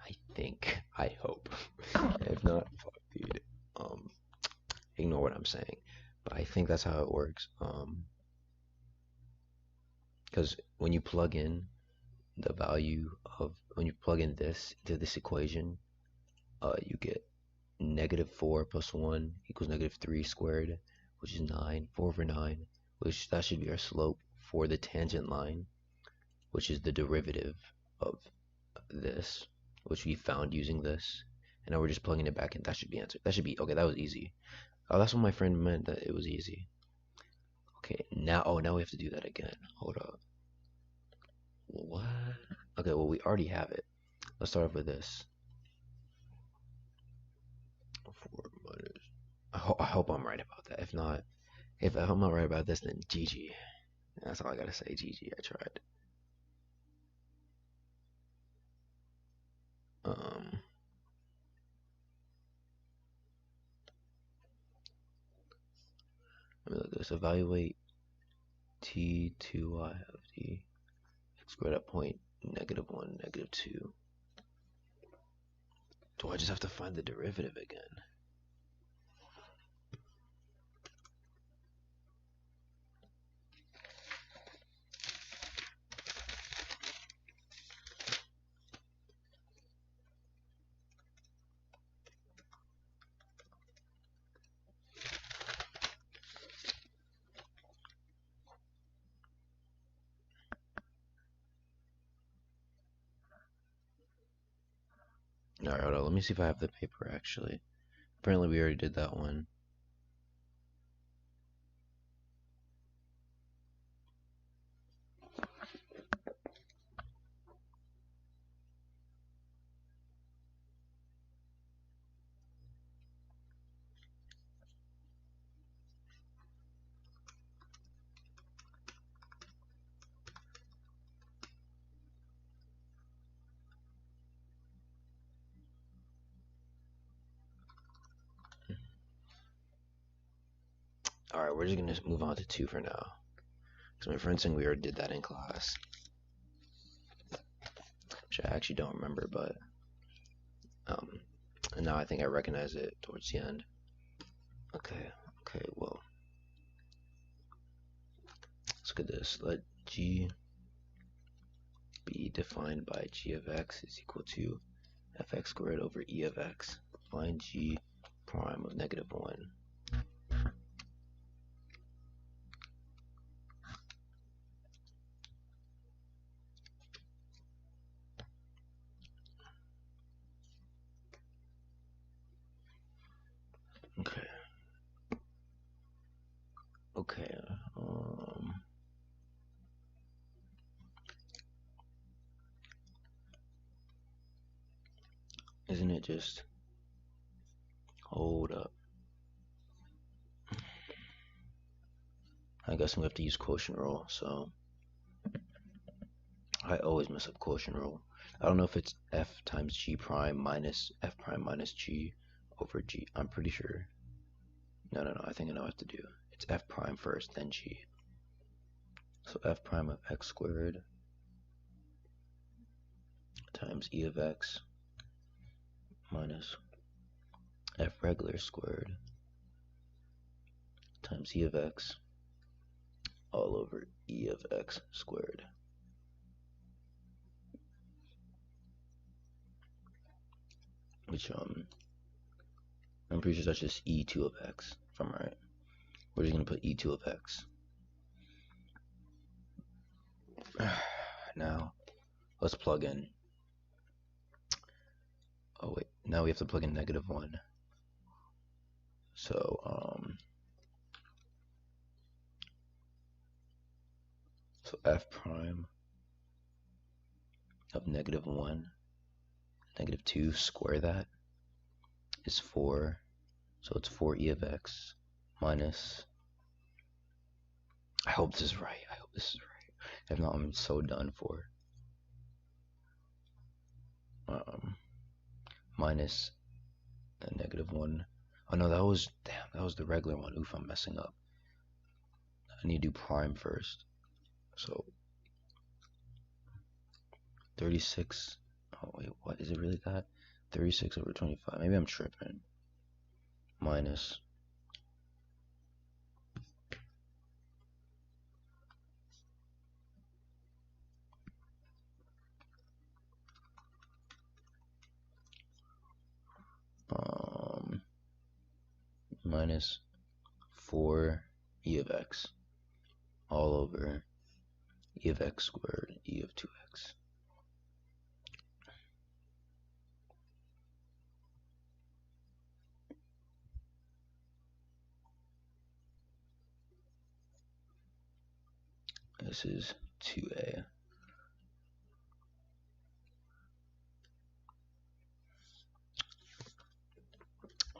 I think. I hope. If not, fuck, dude. Ignore what I'm saying. But I think that's how it works. Because when you plug in the value of, when you plug in this into this equation, you get negative 4 plus 1 equals negative 3 squared, which is 9, 4 over 9, which that should be our slope for the tangent line, which is the derivative of this, which we found using this. And now we're just plugging it back in. That should be answered. That should be, okay, that was easy. Oh, that's what my friend meant, that it was easy. Okay, now, oh, now we have to do that again. Hold up. What? Okay, well, we already have it. Let's start off with this. 4 minus. I hope I'm right about that. If not, if I'm not right about this, then GG. That's all I gotta say. GG. I tried. Let me look at this. Evaluate t2y of the x squared at point negative 1, negative 2. Do I just have to find the derivative again? Alright, hold on. Let me see if I have the paper actually. Apparently we already did that one. Alright, we're just gonna move on to 2 for now. Because my friend's saying we already did that in class. Which I actually don't remember, but and now I think I recognize it towards the end. Okay, well. Let's look at this. Let g be defined by g of x is equal to fx squared over e of x. Find g prime of negative 1. Okay, isn't it just, hold up, I guess we have to use quotient rule, so I always mess up quotient rule. I don't know if it's f times g prime minus f prime minus g over g. I'm pretty sure. No, I think I know what to do. It's f prime first, then g. So f prime of x squared times e of x minus f regular squared times e of x all over e of x squared. Which I'm pretty sure that's just e2 of x, if I'm right. We're just gonna put e2 of x. Alright, now let's plug in. Oh wait, now we have to plug in -1. So so f prime of -1, -2, square that is 4. So it's 4e of x minus, I hope this is right. I hope this is right. If not, I'm so done for. Minus a -1. Oh no, that was, damn, that was the regular one. Oof, I'm messing up. I need to do prime first. So 36. Oh wait, what is it really that? 36 over 25. Maybe I'm tripping. Minus minus 4e of x all over e of x squared e of 2x. This is 2a.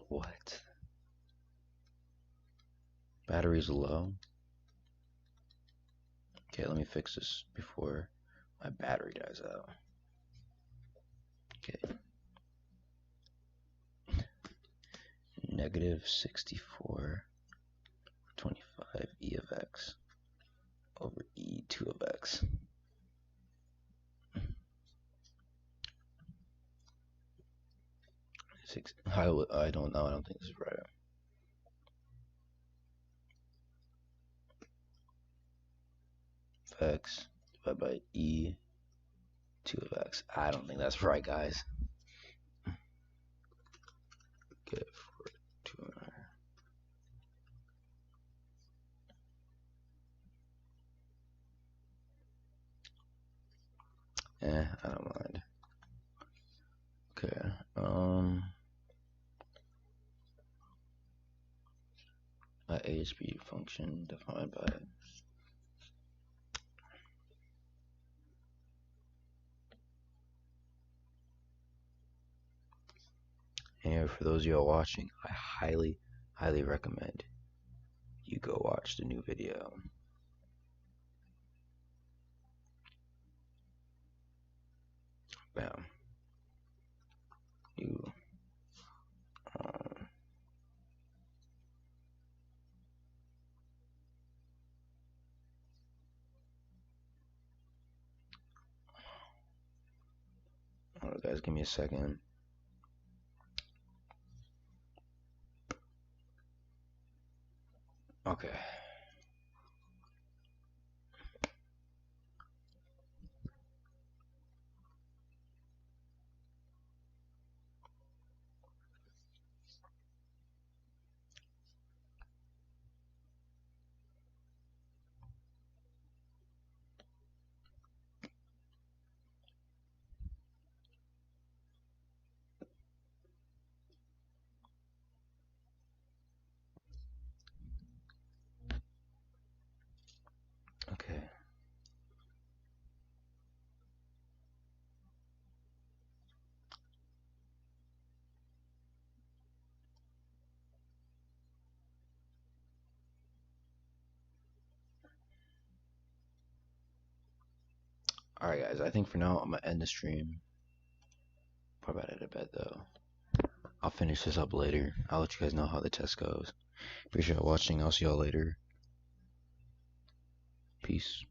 What? Battery's low. Okay, let me fix this before my battery dies out. Okay. -64 25 e of x over e2 of x. I don't know. I don't think this is right. X divided by e2 of x. I don't think that's right, guys. Okay, for 2. I don't mind. Okay, a ASP function defined by and for those of you all watching, I highly recommend you go watch the new video. Bam. You Alright guys, give me a second. Okay. Okay. Alright guys, I think for now I'm gonna end the stream. Probably about to bed though. I'll finish this up later. I'll let you guys know how the test goes. Appreciate watching. I'll see y'all later. Peace.